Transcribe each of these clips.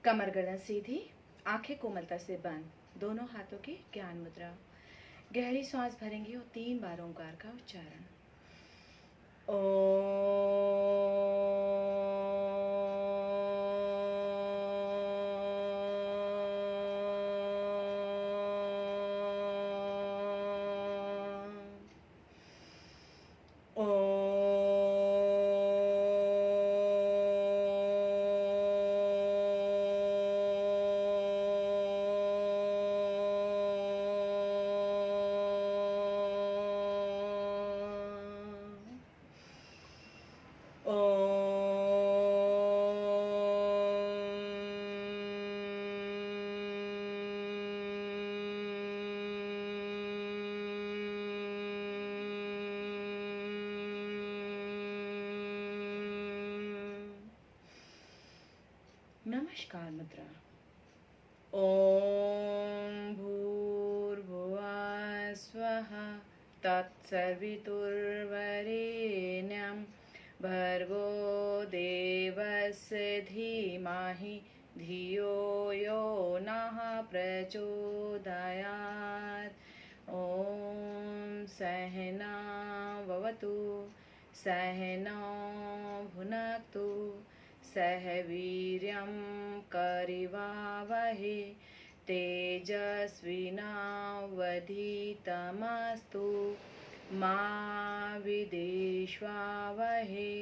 कमर गर्दन सीधी, आंखें कोमलता से बंद, दोनों हाथों की ज्ञान मुद्रा। गहरी सांस भरेंगे और 3 बार ओंकार का उच्चारण। नमस्कार मुद्रा। ओम भूर्भुवः स्वः तत्सवितुर्वरेण्यं भर्गो देवस्य धीमहि धियो यो नः प्रचोदयात्। ओम सहना भवतु सहनौ भुनक्तु सह वीर्यं करिवावहे तेजस्विनावधीतमस्तु मा विद्विषावहे।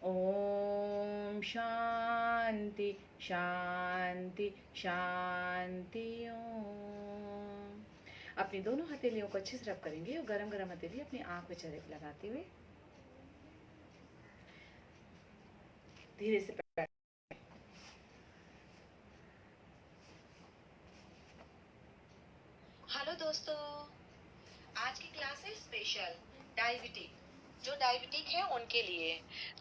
ओम शांति शांति शांति। ओम। अपनी दोनों हथेलियों को अच्छे से रब करेंगे और गरम गरम हथेली अपनी आंख में चेहरे पे लगाते हुए धीरे से हेलो दोस्तों, आज की क्लास है स्पेशल डायबिटिक। जो डायबिटिक है उनके लिए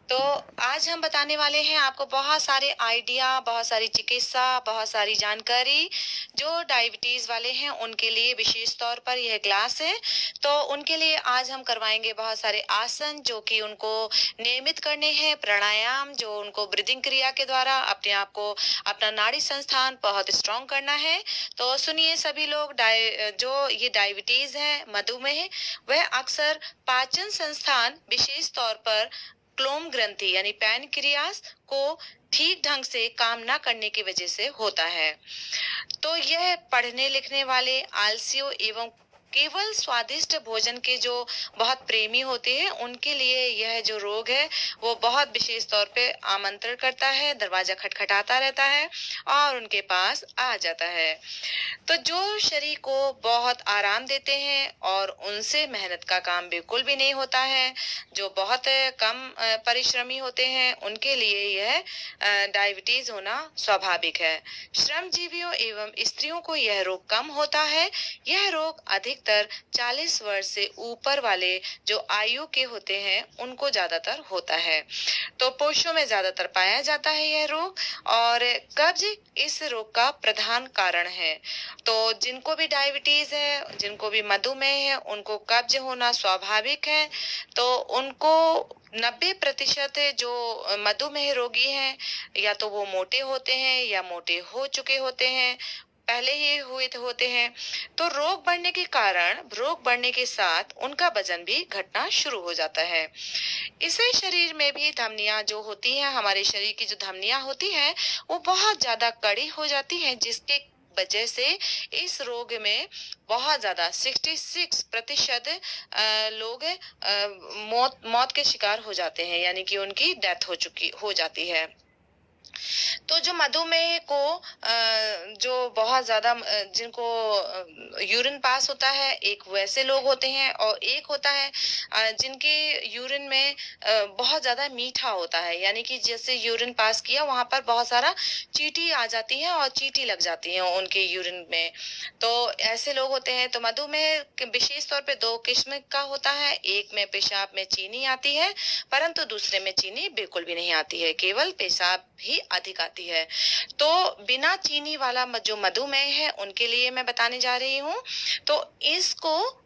तो आज हम बताने वाले हैं आपको बहुत सारे आइडिया, बहुत सारी चिकित्सा, बहुत सारी जानकारी जो डायबिटीज वाले हैं उनके लिए विशेष तौर पर यह क्लास है। तो उनके लिए आज हम करवाएंगे बहुत सारे आसन जो कि उनको नियमित करने हैं, प्राणायाम जो उनको ब्रीदिंग क्रिया के द्वारा अपने आप को, अपना नाड़ी संस्थान बहुत स्ट्रॉन्ग करना है। तो सुनिए सभी लोग, जो ये डायबिटीज है, मधुमेह, वह अक्सर पाचन संस्थान विशेष तौर पर क्लोम ग्रंथि यानी पैनक्रियास को ठीक ढंग से काम ना करने की वजह से होता है। तो यह पढ़ने लिखने वाले आलसियों एवं केवल स्वादिष्ट भोजन के जो बहुत प्रेमी होते हैं उनके लिए यह जो रोग है वो बहुत विशेष तौर पे आमंत्रण करता है, दरवाजा खटखटाता रहता है और उनके पास आ जाता है। तो जो शरीर को बहुत आराम देते हैं और उनसे मेहनत का काम बिल्कुल भी नहीं होता है, जो बहुत कम परिश्रमी होते हैं, उनके लिए यह डायबिटीज होना स्वाभाविक है। श्रमजीवियों एवं स्त्रियों को यह रोग कम होता है। यह रोग अधिकतर 40 वर्ष से ऊपर वाले जो आयु के होते हैं उनको ज्यादातर होता है। तो पुरुषों में ज्यादातर पाया जाता है यह रोग, और कब्ज इस रोग का प्रधान कारण है। तो जिनको भी डायबिटीज है, जिनको भी मधुमेह है, उनको कब्ज होना स्वाभाविक है। तो उनको 90% जो मधुमेह रोगी हैं, या तो वो मोटे होते हैं या मोटे हो चुके होते हैं, पहले ही हुए होते हैं। तो रोग बढ़ने के कारण, रोग बढ़ने के साथ उनका वजन भी घटना शुरू हो जाता है। इसे शरीर में भी धमनियां जो होती हैं, हमारे शरीर की जो धमनियां होती हैं वो बहुत ज्यादा कड़ी हो जाती हैं, जिसके वजह से इस रोग में बहुत ज्यादा 66% लोग मौत के शिकार हो जाते हैं, यानी कि उनकी डेथ हो जाती है। तो जो मधुमेह को जो बहुत ज्यादा जिनको यूरिन पास होता है, एक वैसे लोग होते हैं और एक होता है जिनके यूरिन में बहुत ज्यादा मीठा होता है, यानी कि जैसे यूरिन पास किया वहां पर बहुत सारा चींटी आ जाती है और चींटी लग जाती है उनके यूरिन में। तो ऐसे लोग होते हैं। तो मधुमेह विशेष तौर पे 2 किस्म का होता है। एक में पेशाब में चीनी आती है, परंतु दूसरे में चीनी बिल्कुल भी नहीं आती है, केवल पेशाब ही अधिक आती जाती है। तो बिना चीनी वाला जो मधुमेह है उनके लिए मैं बताने जा रही हूँ। तो इसको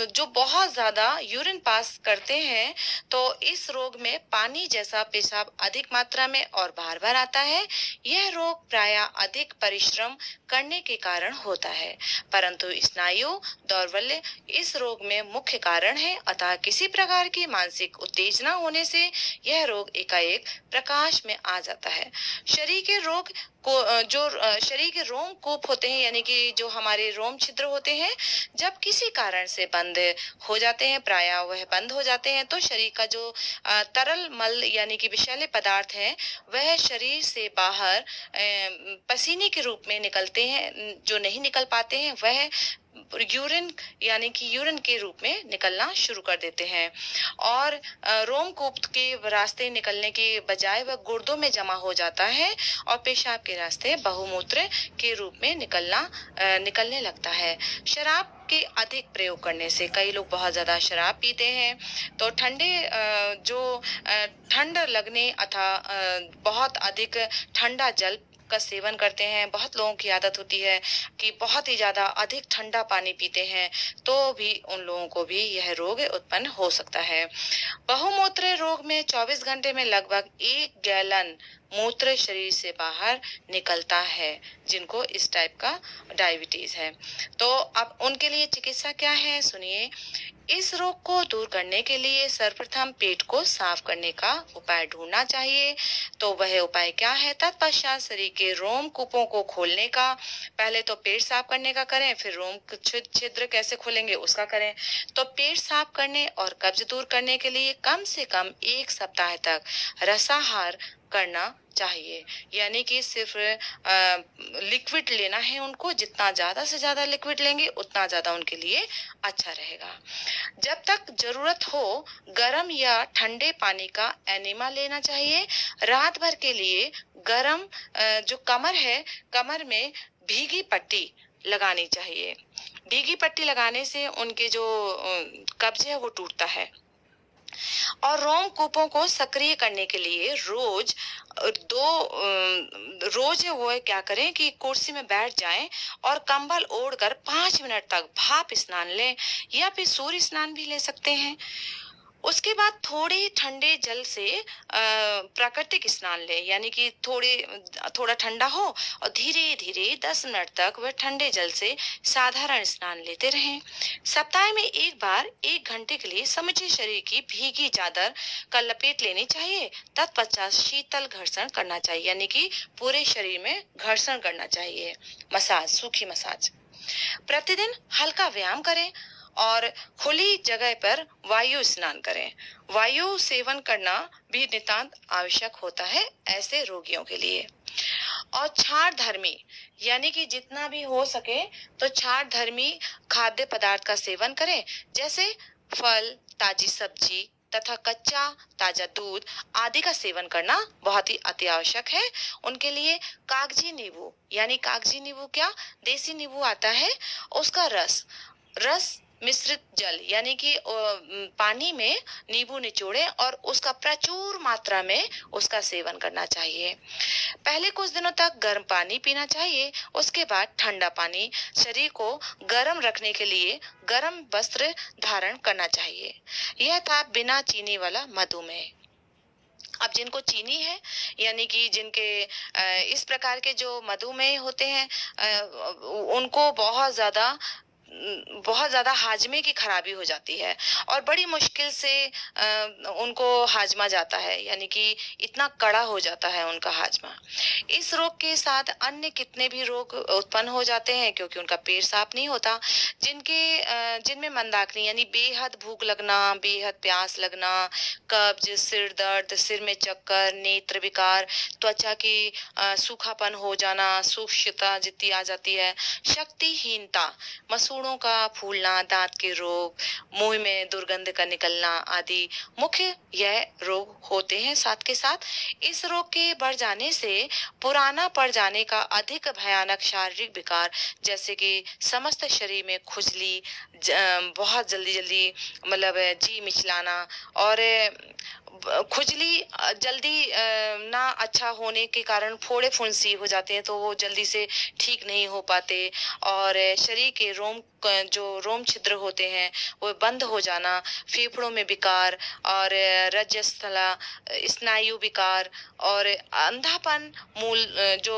जो बहुत ज्यादा यूरिन पास करते हैं, तो इस रोग में पानी जैसा पेशाब अधिक मात्रा में और बार बार आता है। यह रोग प्रायः अधिक परिश्रम करने के कारण होता है, परंतु स्नायु दौर्बल्य इस रोग में मुख्य कारण है। अतः किसी प्रकार की मानसिक उत्तेजना होने से यह रोग एकाएक प्रकाश में आ जाता है। शरीर के रोग को शरीर के रोम कूप होते हैं, यानी कि जो हमारे रोम छिद्र होते हैं, जब किसी कारण से बंद हो जाते हैं, प्रायः वह बंद हो जाते हैं, तो शरीर का जो तरल मल यानी कि विषैले पदार्थ हैं, वह शरीर से बाहर पसीने के रूप में निकलते हैं। जो नहीं निकल पाते हैं वह यूरिन यानी कि यूरिन के रूप में निकलना शुरू कर देते हैं, और रोमकूप के रास्ते निकलने के बजाय वह गुर्दों में जमा हो जाता है और पेशाब के रास्ते बहुमूत्र के रूप में निकलने लगता है। शराब के अधिक प्रयोग करने से, कई लोग बहुत ज्यादा शराब पीते हैं, तो ठंड लगने अथवा बहुत अधिक ठंडा जल का सेवन करते हैं। बहुत लोगों की आदत होती है कि बहुत ही ज्यादा अधिक ठंडा पानी पीते हैं, तो भी उन लोगों को भी यह रोग उत्पन्न हो सकता है। बहुमूत्र रोग में 24 घंटे में लगभग 1 गैलन मूत्र शरीर से बाहर निकलता है, जिनको इस टाइप का डायबिटीज है। तो अब उनके लिए चिकित्सा क्या है, सुनिए। इस रोग को दूर करने के लिए सर्वप्रथम पेट को साफ करने का उपाय ढूंढना चाहिए। तो वह उपाय क्या है? तत्पश्चात शरीर के रोम कूपों को खोलने का। पहले तो पेट साफ करने का करें, फिर रोम छिद्र कैसे खोलेंगे उसका करें। तो पेट साफ करने और कब्ज दूर करने के लिए कम से कम 1 सप्ताह तक रसाहार करना चाहिए, यानी कि सिर्फ लिक्विड लेना है उनको। जितना ज्यादा से ज्यादा लिक्विड लेंगे उतना ज्यादा उनके लिए अच्छा रहेगा। जब तक जरूरत हो गर्म या ठंडे पानी का एनिमा लेना चाहिए। रात भर के लिए गर्म जो कमर है, कमर में भीगी पट्टी लगानी चाहिए। भीगी पट्टी लगाने से उनके जो कब्ज है वो टूटता है। और रोम कूपों को सक्रिय करने के लिए रोज वो क्या करें कि कुर्सी में बैठ जाएं और कंबल ओढ़कर 5 मिनट तक भाप स्नान लें, या फिर सूर्य स्नान भी ले सकते हैं। उसके बाद थोड़े ठंडे जल से प्राकृतिक स्नान ले, यानी कि थोड़ा ठंडा हो और धीरे धीरे 10 मिनट तक वह ठंडे जल से साधारण स्नान लेते रहें। सप्ताह में एक बार 1 घंटे के लिए समूचे शरीर की भीगी चादर का लपेट लेनी चाहिए। तत्पश्चात शीतल घर्षण करना चाहिए, यानी कि पूरे शरीर में घर्षण करना चाहिए, मसाज, सूखी मसाज। प्रतिदिन हल्का व्यायाम करें और खुली जगह पर वायु स्नान करें। वायु सेवन करना भी नितांत आवश्यक होता है ऐसे रोगियों के लिए। और क्षार धर्मी, यानी कि जितना भी हो सके तो क्षार धर्मी खाद्य पदार्थ का सेवन करें, जैसे फल, ताजी सब्जी तथा कच्चा ताजा दूध आदि का सेवन करना बहुत ही अति आवश्यक है उनके लिए। कागजी नींबू, यानी कागजी नींबू क्या, देसी नींबू आता है, उसका रस मिश्रित जल, यानी कि पानी में नींबू निचोड़े और उसका प्रचुर मात्रा में उसका सेवन करना चाहिए। पहले कुछ दिनों तक गर्म पानी पीना चाहिए, उसके बाद ठंडा पानी। शरीर को गर्म रखने के लिए गर्म वस्त्र धारण करना चाहिए। यह था बिना चीनी वाला मधुमेह। अब जिनको चीनी है, यानी कि जिनके इस प्रकार के जो मधुमेह होते हैं, उनको बहुत ज्यादा हाजमे की खराबी हो जाती है और बड़ी मुश्किल से उनको हाजमा जाता है, यानी कि इतना कड़ा हो जाता है उनका हाजमा। इस रोग के साथ अन्य कितने भी रोग उत्पन्न हो जाते हैं, क्योंकि उनका पेट साफ नहीं होता। जिनमें मंदाग्नि, यानी बेहद भूख लगना, बेहद प्यास लगना, कब्ज, सिर दर्द, सिर में चक्कर, नेत्र विकार, त्वचा की सूखापन हो जाना, सूक्ष्मता जितनी आ जाती है, शक्तिहीनता, मसूड़ों का फूलना, दांत के रोग, मुंह में दुर्गंध का निकलना आदि मुख्य यह रोग होते हैं। साथ के साथ इस रोग के बढ़ जाने से पुराना पड़ जाने का अधिक भयानक शारीरिक विकार, जैसे कि समस्त शरीर में खुजली, बहुत जल्दी मतलब जी मिचलाना और खुजली जल्दी ना अच्छा होने के कारण फोड़े फुंसी हो जाते हैं, तो वो जल्दी से ठीक नहीं हो पाते। और शरीर के जो रोम छिद्र होते हैं वो बंद हो जाना, फेफड़ों में विकार और रजस्थला स्नायु विकार और अंधापन, जो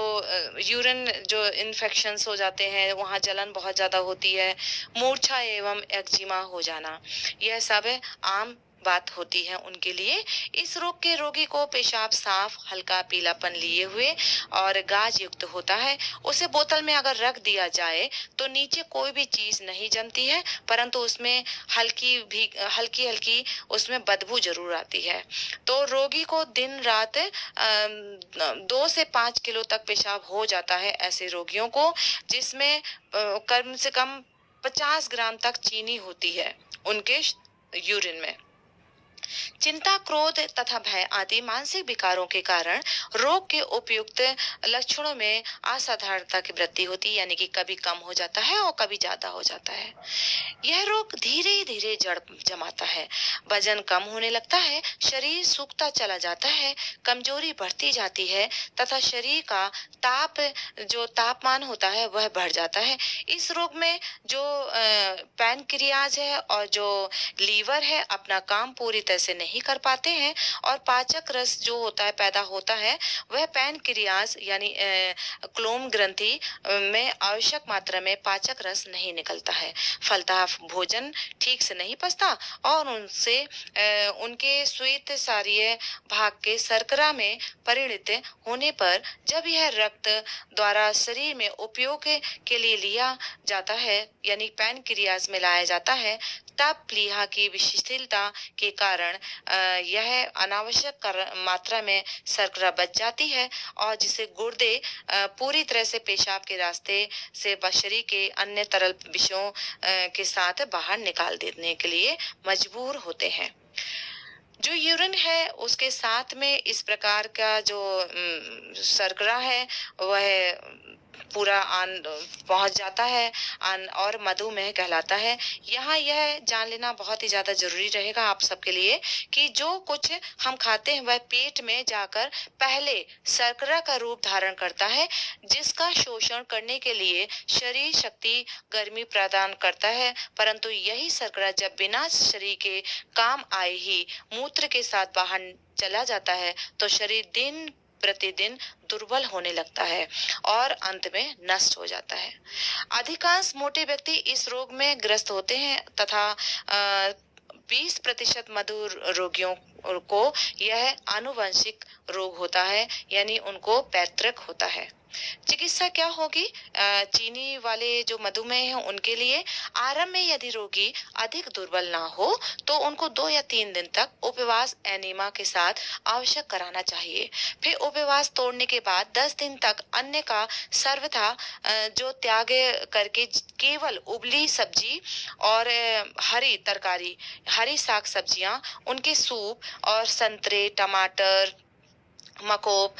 यूरिन जो इन्फेक्शंस हो जाते हैं, वहाँ जलन बहुत ज्यादा होती है, मूर्छा एवं एक्जिमा हो जाना, यह सब आम बात होती है उनके लिए। इस रोग के रोगी को पेशाब साफ, हल्का पीलापन लिए हुए और गाज युक्त होता है। उसे बोतल में अगर रख दिया जाए तो नीचे कोई भी चीज नहीं जमती है, परंतु उसमें हल्की हल्की उसमें बदबू जरूर आती है। तो रोगी को दिन रात 2 से 5 किलो तक पेशाब हो जाता है ऐसे रोगियों को, जिसमें कम से कम 50 ग्राम तक चीनी होती है उनके यूरिन में। चिंता, क्रोध तथा भय आदि मानसिक विकारों के कारण रोग के उपयुक्त लक्षणों में असाधारणता की वृद्धि होती है, यानी कि कभी कम हो जाता है और कभी ज्यादा हो जाता है। यह रोग धीरे धीरे जड़ जमाता है, वजन कम होने लगता है, शरीर सूखता चला जाता है, कमजोरी बढ़ती जाती है तथा शरीर का जो तापमान होता है वह बढ़ जाता है। इस रोग में जो पैनक्रियाज है और जो लीवर है अपना काम पूरी तरह से नहीं कर पाते हैं, और पाचक रस जो होता है पैदा होता है वह पैनक्रियाज यानी क्लोम ग्रंथि में आवश्यक मात्रा में पाचक रस नहीं निकलता है, फलतः भोजन ठीक से नहीं पचता और उनसे उनके श्वेत सारीय भाग के शर्करा में परिणत होने पर जब यह रक्त द्वारा शरीर में उपयोग के लिए लिया जाता है, यानी पैनक्रियाज में लाया जाता है, तब प्लीहा की विशिष्टता के कारण यह अनावश्यक मात्रा में शर्करा बच जाती है और जिसे गुर्दे पूरी तरह से पेशाब के रास्ते से शरीर के अन्य तरल विषयों के साथ बाहर निकाल देने के लिए मजबूर होते हैं। जो यूरिन है उसके साथ में इस प्रकार का जो शर्करा है वह पूरा आन पहुंच जाता है और मधुमेह कहलाता है। यहाँ यह जान लेना बहुत ही ज्यादा जरूरी रहेगा आप सबके लिए कि जो कुछ हम खाते हैं वह पेट में जाकर पहले शर्करा का रूप धारण करता है, जिसका शोषण करने के लिए शरीर शक्ति गर्मी प्रदान करता है, परंतु यही शर्करा जब बिना शरीर के काम आए ही मूत्र के साथ बाहर चला जाता है तो शरीर दिन प्रतिदिन दुर्बल होने लगता है और अंत में नष्ट हो जाता है। अधिकांश मोटे व्यक्ति इस रोग में ग्रस्त होते हैं तथा 20% मधुर रोगियों को यह आनुवंशिक रोग होता है, यानी उनको पैतृक होता है। चिकित्सा क्या होगी? चीनी वाले जो मधुमेह हैं उनके लिए आरंभ में यदि रोगी अधिक दुर्बल ना हो तो उनको 2 या 3 दिन तक उपवास एनीमा के साथ आवश्यक कराना चाहिए। फिर उपवास तोड़ने के बाद 10 दिन तक अन्न का सर्वथा जो त्याग करके केवल उबली सब्जी और हरी तरकारी, हरी साग सब्जियां, उनके सूप और संतरे, टमाटर, मकोब,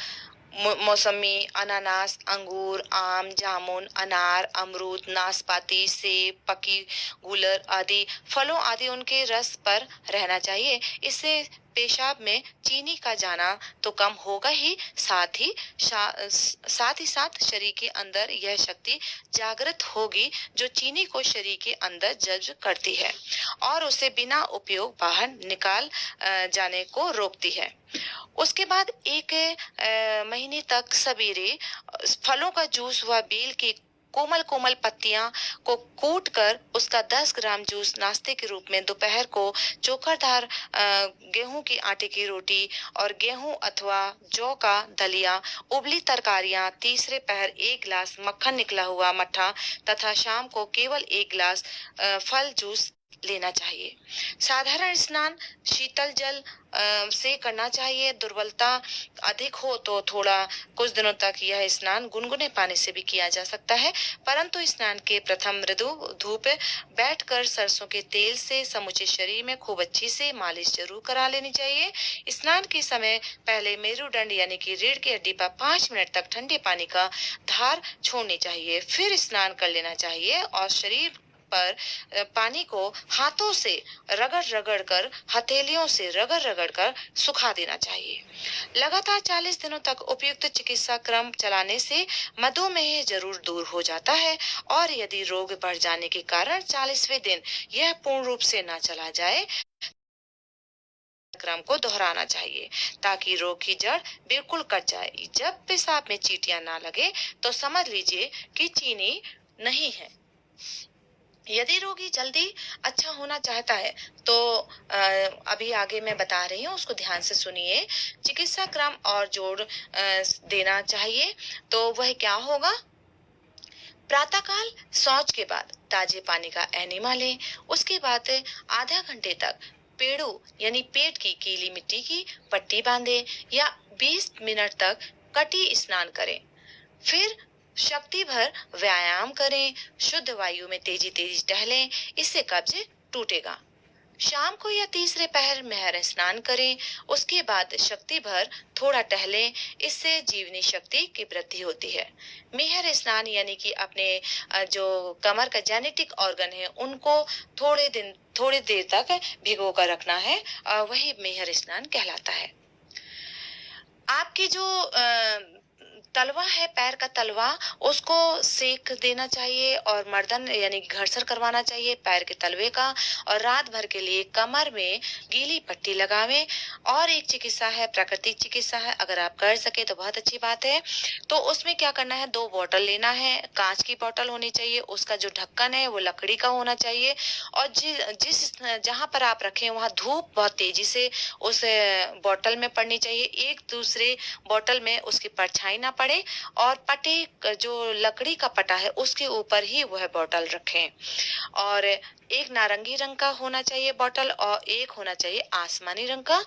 मौसमी, अनानास, अंगूर, आम, जामुन, अनार, अमरूद, नाशपाती, सेब, पकी गुलर आदि फलों आदि उनके रस पर रहना चाहिए। इससे पेशाब में चीनी का जाना तो कम होगा ही, साथ ही साथ शरीर के अंदर यह शक्ति जागृत होगी जो चीनी को शरीर के अंदर जज्ब करती है और उसे बिना उपयोग बाहर निकाल जाने को रोकती है। उसके बाद 1 महीने तक सवेरे फलों का जूस व बेल की कोमल कोमल पत्तियां को कूट कर उसका 10 ग्राम जूस नाश्ते के रूप में, दोपहर को चोखरदार गेहूं की आटे की रोटी और गेहूं अथवा जौ का दलिया, उबली तरकारियां, तीसरे पहर 1 गिलास मक्खन निकला हुआ मट्ठा तथा शाम को केवल 1 गिलास फल जूस लेना चाहिए। साधारण स्नान शीतल जल से करना चाहिए। दुर्बलता अधिक हो तो थोड़ा कुछ दिनों तक यह स्नान गुनगुने पानी से भी किया जा सकता है, परंतु स्नान के प्रथम मृदु धूप बैठकर सरसों के तेल से समूचे शरीर में खूब अच्छी से मालिश जरूर करा लेनी चाहिए। स्नान के समय पहले मेरुदंड यानी कि रीढ़ की हड्डी पर 5 मिनट तक ठंडे पानी का धार छोड़नी चाहिए, फिर स्नान कर लेना चाहिए और शरीर पर पानी को हाथों से रगड़ रगड़ कर, हथेलियों से रगड़ रगड़ कर सुखा देना चाहिए। लगातार 40 दिनों तक उपयुक्त चिकित्सा क्रम चलाने से मधुमेह जरूर दूर हो जाता है, और यदि रोग बढ़ जाने के कारण 40वें दिन यह पूर्ण रूप से न चला जाए, क्रम को दोहराना चाहिए ताकि रोग की जड़ बिल्कुल कट जाए। जब पेशाब में चींटियां ना लगे तो समझ लीजिए कि चीनी नहीं है। यदि रोगी जल्दी अच्छा होना चाहता है तो अभी आगे मैं बता रही हूँ, उसको ध्यान से सुनिए। चिकित्सा क्रम और जोड़ देना चाहिए। तो वह क्या होगा? प्रातःकाल शौच के बाद ताजे पानी का एनिमा लें। उसके बाद आधा घंटे तक पेड़ों यानी पेट की गीली मिट्टी की पट्टी बांधें या 20 मिनट तक कटी स्नान करें। फिर शक्ति भर व्यायाम करें। शुद्ध वायु में तेजी तेजी टहलें, इससे कब्ज टूटेगा। शाम को या तीसरे पहर मेहर स्नान करें। उसके बाद शक्ति भर थोड़ा टहलें, इससे जीवनी शक्ति की वृद्धि होती है। मेहर स्नान यानी कि अपने जो कमर का जेनेटिक ऑर्गन है उनको थोड़ी देर तक भिगो कर रखना है, वही मेहर स्नान कहलाता है। आपकी जो तलवा है, पैर का तलवा, उसको सेक देना चाहिए और मर्दन यानी घर्षण करवाना चाहिए पैर के तलवे का, और रात भर के लिए कमर में गीली पट्टी लगावें। और एक चिकित्सा है, प्राकृतिक चिकित्सा है, अगर आप कर सके तो बहुत अच्छी बात है। तो उसमें क्या करना है, 2 बोतल लेना है। कांच की बोतल होनी चाहिए, उसका जो ढक्कन है वो लकड़ी का होना चाहिए, और जिस जहां पर आप रखें वहां धूप बहुत तेजी से उस बोतल में पड़नी चाहिए। एक दूसरे बोतल में उसकी परछाई ना पड़े, और पटे जो लकड़ी का पटा है उसके ऊपर ही वह बोतल रखें। और एक नारंगी रंग का होना चाहिए बोतल, और एक होना चाहिए आसमानी रंग का।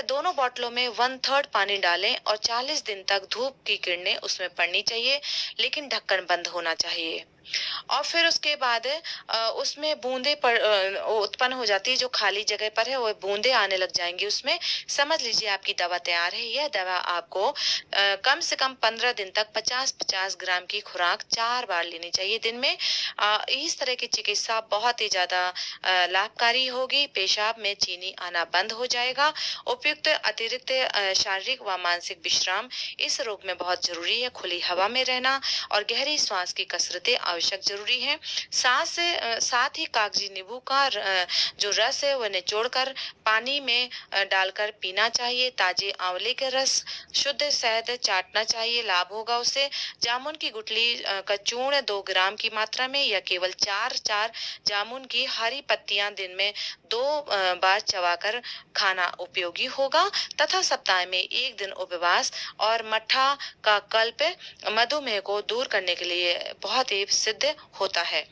दोनों बोतलों में 1/3 पानी डालें और 40 दिन तक धूप की किरणें उसमें पड़नी चाहिए, लेकिन ढक्कन बंद होना चाहिए। और फिर उसके बाद उसमें बूंदे उत्पन्न हो जाती है, जो खाली जगह पर है वो बूंदे आने लग जाएंगी उसमें। समझ लीजिए आपकी दवा तैयार है। यह दवा आपको कम से कम 15 दिन तक 50-50 ग्राम की खुराक 4 बार लेनी चाहिए दिन में। इस तरह की चिकित्सा बहुत ही ज्यादा लाभकारी होगी। पेशाब में चीनी आना बंद हो जाएगा। उपयुक्त अतिरिक्त शारीरिक व मानसिक विश्राम इस रोग में बहुत जरूरी है। खुली हवा में रहना और गहरी श्वास की कसरतें आवश्यक जरूरी है। साथ ही कागजी नींबू का जो रस है वह निचोड़कर पानी में डालकर पीना चाहिए। ताजे आंवले के रस, शुद्ध शहद चाटना चाहिए, लाभ होगा उससे। जामुन की गुठली का चूर्ण 2 ग्राम की मात्रा में या केवल 4 जामुन की हरी पत्तियां दिन में 2 बार चबाकर खाना उपयोगी होगा, तथा सप्ताह में 1 दिन उपवास और मट्ठा का कल्प मधुमेह को दूर करने के लिए बहुत ही सिद्ध होता है।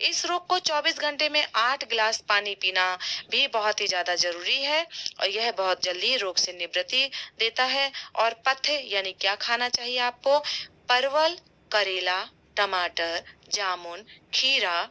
इस रोग को 24 घंटे में 8 गिलास पानी पीना भी बहुत ही ज्यादा जरूरी है, और यह बहुत जल्दी रोग से निवृत्ति देता है। और पथ्य यानी क्या खाना चाहिए आपको? परवल, करेला, टमाटर, जामुन, खीरा,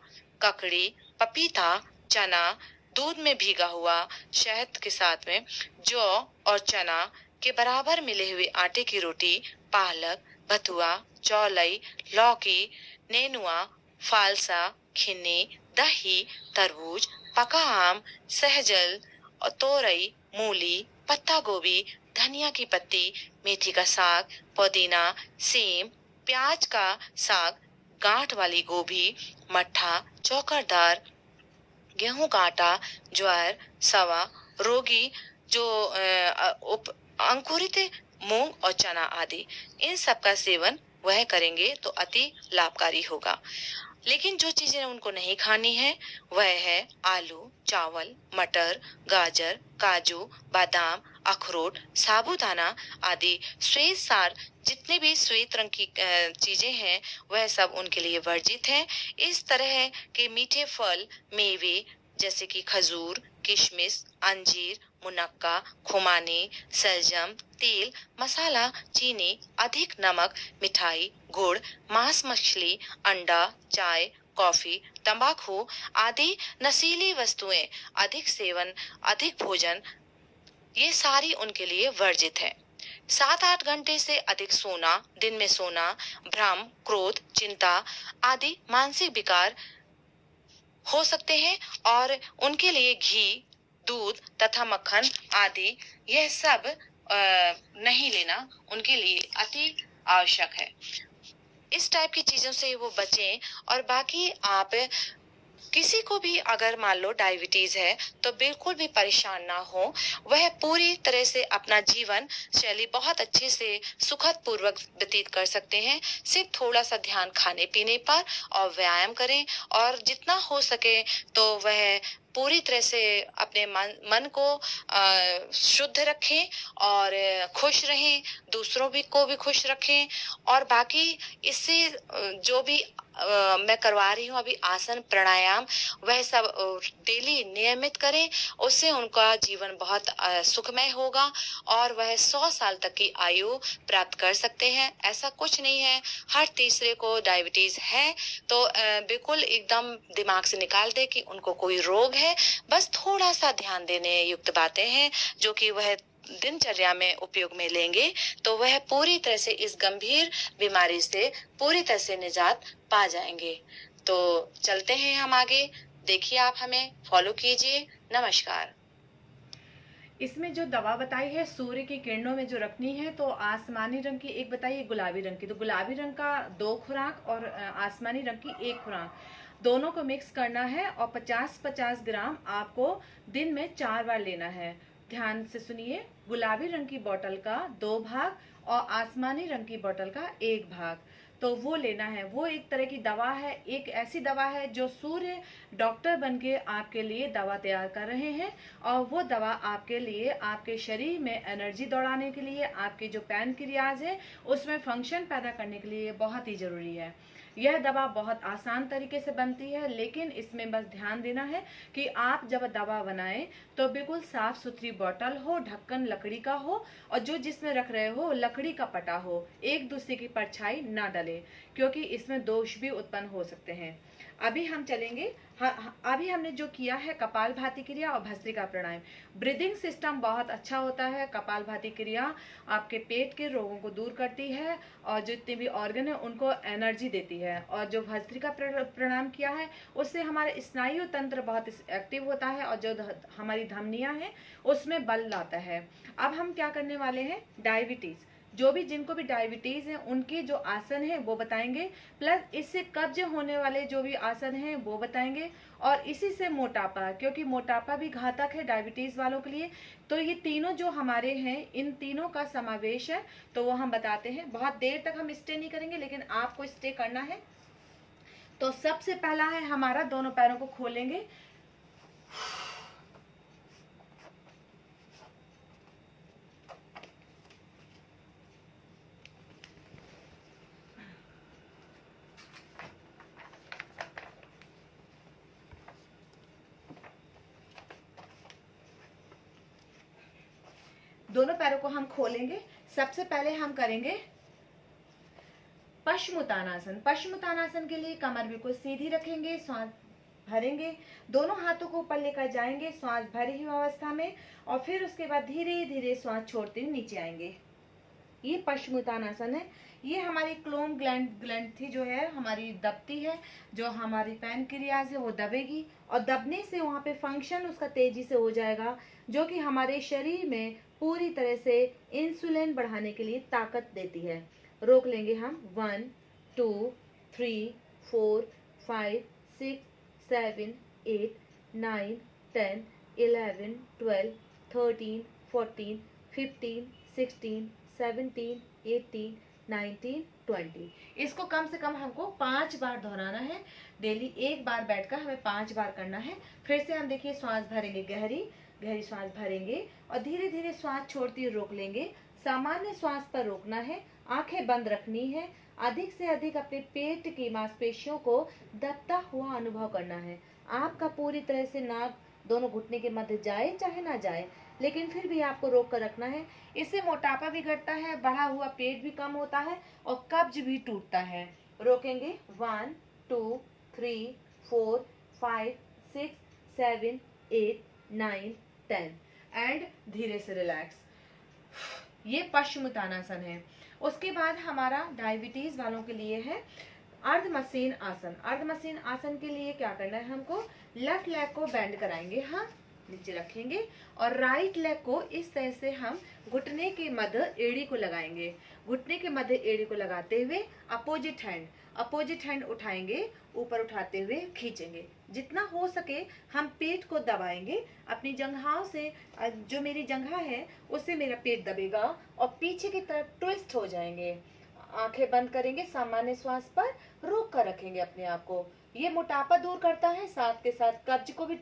ककड़ी, पपीता, चना, दूध में भीगा हुआ शहद के साथ में जौ और चना के बराबर मिले हुए आटे की रोटी, पालक, बथुआ, चौलाई, लौकी, नेनुआ, फालसा, खिन्नी, दही, तरबूज, पका आम, सहजल और तोरई, मूली, पत्ता गोभी, धनिया की पत्ती, मेथी का साग, पुदीना, सेम, प्याज का साग, गांठ वाली गोभी, मट्ठा, चौकरदार, गेहूं का आटा, ज्वार, सवा, रोगी, जो अंकुरित मूंग और चना आदि, इन सब का सेवन वह करेंगे तो अति लाभकारी होगा। लेकिन जो चीजें उनको नहीं खानी है वह है आलू, चावल, मटर, गाजर, काजू, बादाम, अखरोट, साबूदाना आदि श्वेत सार, जितने भी श्वेत रंग की चीजें हैं वह सब उनके लिए वर्जित हैं। इस तरह के मीठे फल, मेवे जैसे कि खजूर, किशमिश, अंजीर, मुनक्का, खुमानी, सलजम, तेल, मसाला, चीनी, अधिक नमक, मिठाई, गुड़, मांस, मछली, अंडा, चाय, कॉफी, तंबाकू आदि नशीली वस्तुएं, अधिक सेवन, अधिक भोजन, ये सारी उनके लिए वर्जित है। 7-8 घंटे से अधिक सोना, दिन में सोना, भ्रम, क्रोध, चिंता आदि मानसिक विकार हो सकते हैं, और उनके लिए घी, दूध तथा मक्खन आदि यह सब नहीं लेना उनके लिए अति आवश्यक है। इस टाइप की चीजों से वो बचें। और बाकी आप किसी को भी अगर मान लो डायबिटीज है तो बिल्कुल भी परेशान ना हो। वह पूरी तरह से अपना जीवन शैली बहुत अच्छे से सुखद पूर्वक व्यतीत कर सकते हैं। सिर्फ थोड़ा सा ध्यान खाने पीने पर और व्यायाम करें, और जितना हो सके तो वह पूरी तरह से अपने मन को शुद्ध रखें और खुश रहें, दूसरों भी को भी खुश रखें। और बाकी इससे जो भी मैं करवा रही हूँ अभी आसन प्राणायाम, वह सब डेली नियमित करें। उससे उनका जीवन बहुत सुखमय होगा और वह 100 साल तक की आयु प्राप्त कर सकते हैं। ऐसा कुछ नहीं है हर तीसरे को डायबिटीज है तो बिल्कुल एकदम दिमाग से निकाल दे कि उनको कोई रोग है। बस थोड़ा सा ध्यान देने युक्त बातें हैं जो कि वह दिनचर्या में उपयोग में लेंगे तो वह पूरी तरह से इस गंभीर बीमारी से पूरी तरह से निजात पा जाएंगे। तो चलते हैं हम आगे, देखिए आप हमें फॉलो कीजिए। नमस्कार। इसमें जो दवा बताई है सूर्य की किरणों में जो रखनी है, तो आसमानी रंग की एक बताई है, गुलाबी रंग की। तो गुलाबी रंग का 2 खुराक और आसमानी रंग की 1 खुराक, दोनों को मिक्स करना है और 50-50 ग्राम आपको दिन में 4 बार लेना है। ध्यान से सुनिए, गुलाबी रंग की बोतल का 2 भाग और आसमानी रंग की बोतल का 1 भाग, तो वो लेना है। वो एक तरह की दवा है, एक ऐसी दवा है जो सूर्य डॉक्टर बनके आपके लिए दवा तैयार कर रहे हैं, और वो दवा आपके लिए आपके शरीर में एनर्जी दौड़ाने के लिए, आपके जो पैनक्रियाज है उसमें फंक्शन पैदा करने के लिए बहुत ही जरूरी है। यह दवा बहुत आसान तरीके से बनती है, लेकिन इसमें बस ध्यान देना है कि आप जब दवा बनाएं तो बिल्कुल साफ सुथरी बोतल हो, ढक्कन लकड़ी का हो, और जो जिसमें रख रहे हो लकड़ी का पटा हो, एक दूसरे की परछाई ना डले, क्योंकि इसमें दोष भी उत्पन्न हो सकते हैं। अभी हम चलेंगे, अभी हमने जो किया है कपालभाति क्रिया और भस्त्रिका प्राणायाम। ब्रीदिंग सिस्टम बहुत अच्छा होता है। कपालभाति क्रिया आपके पेट के रोगों को दूर करती है और जितने भी ऑर्गन है उनको एनर्जी देती है, और जो भस्त्रिका प्राणायाम किया है उससे हमारे स्नायु तंत्र बहुत एक्टिव होता है और जो हमारी धमनियां हैं उसमें बल लाता है। अब हम क्या करने वाले हैं, डायबिटीज, जो भी जिनको भी डायबिटीज है उनके जो आसन है वो बताएंगे, प्लस इससे कब्ज होने वाले जो भी आसन हैं वो बताएंगे, और इसी से मोटापा, क्योंकि मोटापा भी घातक है डायबिटीज वालों के लिए। तो ये तीनों जो हमारे हैं इन तीनों का समावेश है, तो वो हम बताते हैं। बहुत देर तक हम स्टे नहीं करेंगे, लेकिन आपको स्टे करना है। तो सबसे पहला है हमारा, दोनों पैरों को खोलेंगे, दोनों पैरों को हम खोलेंगे। सबसे पहले हम करेंगे पश्चिमोत्तानासन। पश्चिमोत्तानासन के लिए कमर बिल्कुल सीधी रखेंगे, श्वास भरेंगे, दोनों हाथों को ऊपर लेकर जाएंगे श्वास भरी हुई अवस्था में, और फिर उसके बाद धीरे धीरे श्वास छोड़ते हुए नीचे आएंगे। ये पश्चिमोत्तानासन है। ये हमारी क्लोम ग्लैंड जो है हमारी दबती है, जो हमारी पैनक्रियाज है वो दबेगी, और दबने से वहां पे फंक्शन उसका तेजी से हो जाएगा, जो कि हमारे शरीर में पूरी तरह से इंसुलिन बढ़ाने के लिए ताकत देती है। रोक लेंगे हम, 1 2 3 4 5 6 7 8 9 10 11 12 13 14 15 16 17 18 19 20। इसको कम से कम हमको 5 बार दोहराना है। डेली एक बार बैठकर हमें 5 बार करना है। फिर से हम देखिए, श्वास भरेंगे, गहरी गहरी श्वास भरेंगे और धीरे धीरे श्वास छोड़ते हुए रोक लेंगे। सामान्य श्वास पर रोकना है, आंखें बंद रखनी है, अधिक से अधिक अपने पेट की मांसपेशियों को दबता हुआ अनुभव करना है। आपका पूरी तरह से नाक दोनों घुटने के मध्य जाए चाहे ना जाए, लेकिन फिर भी आपको रोक कर रखना है। इससे मोटापा भी घटता है, बढ़ा हुआ पेट भी कम होता है और कब्ज भी टूटता है। रोकेंगे, 1 2 3 4 5 6 7 8 9 10 एंड धीरे से रिलैक्स। ये पश्चिमोत्तानासन है। उसके बाद हमारा डायबिटीज वालों के लिए है अर्ध मशीन आसन। अर्ध मशीन आसन के लिए क्या करना है हमको, लेफ्ट लेग को बेंड कराएंगे, हम नीचे रखेंगे और राइट लेग को इस तरह से हम घुटने के मध्य एड़ी को लगाएंगे। घुटने के मध्य एड़ी को लगाते हुए अपोजिट हैंड उठाएंगे, ऊपर उठाते हुए खींचेंगे। जितना हो सके हम पेट को दबाएंगे अपनी जंघाओं से। जो मेरी जंघा है उससे मेरा पेट दबेगा और पीछे की तरफ ट्विस्ट हो जाएंगे। आंखें बंद करेंगे, सामान्य श्वास पर रोक कर रखेंगे अपने आप को। ये मोटापा दूर करता है, साथ के साथ कब्ज को भी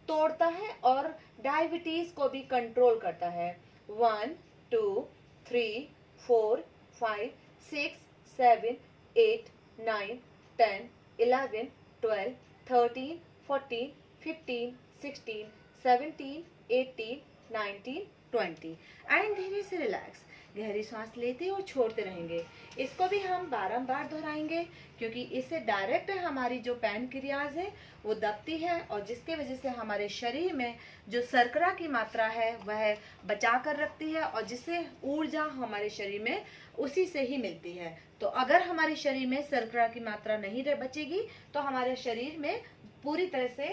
तोड़ता है और डायबिटीज को भी कंट्रोल करता है। 1 2 3 4 5 6 7 8 9 10 11 12 13 14 15 16 17 18 19 20 एंड धीरे से रिलैक्स। गहरी सांस लेते और छोड़ते रहेंगे। इसको भी हम बारंबार दोहराएंगे क्योंकि इससे डायरेक्ट हमारी जो पैनक्रियाज है वो दबती है और जिसके वजह से हमारे शरीर में जो शर्करा की मात्रा है वह बचा कर रखती है और जिससे ऊर्जा हमारे शरीर में उसी से ही मिलती है। तो अगर हमारे शरीर में शर्करा की मात्रा नहीं बचेगी तो हमारे शरीर में पूरी तरह से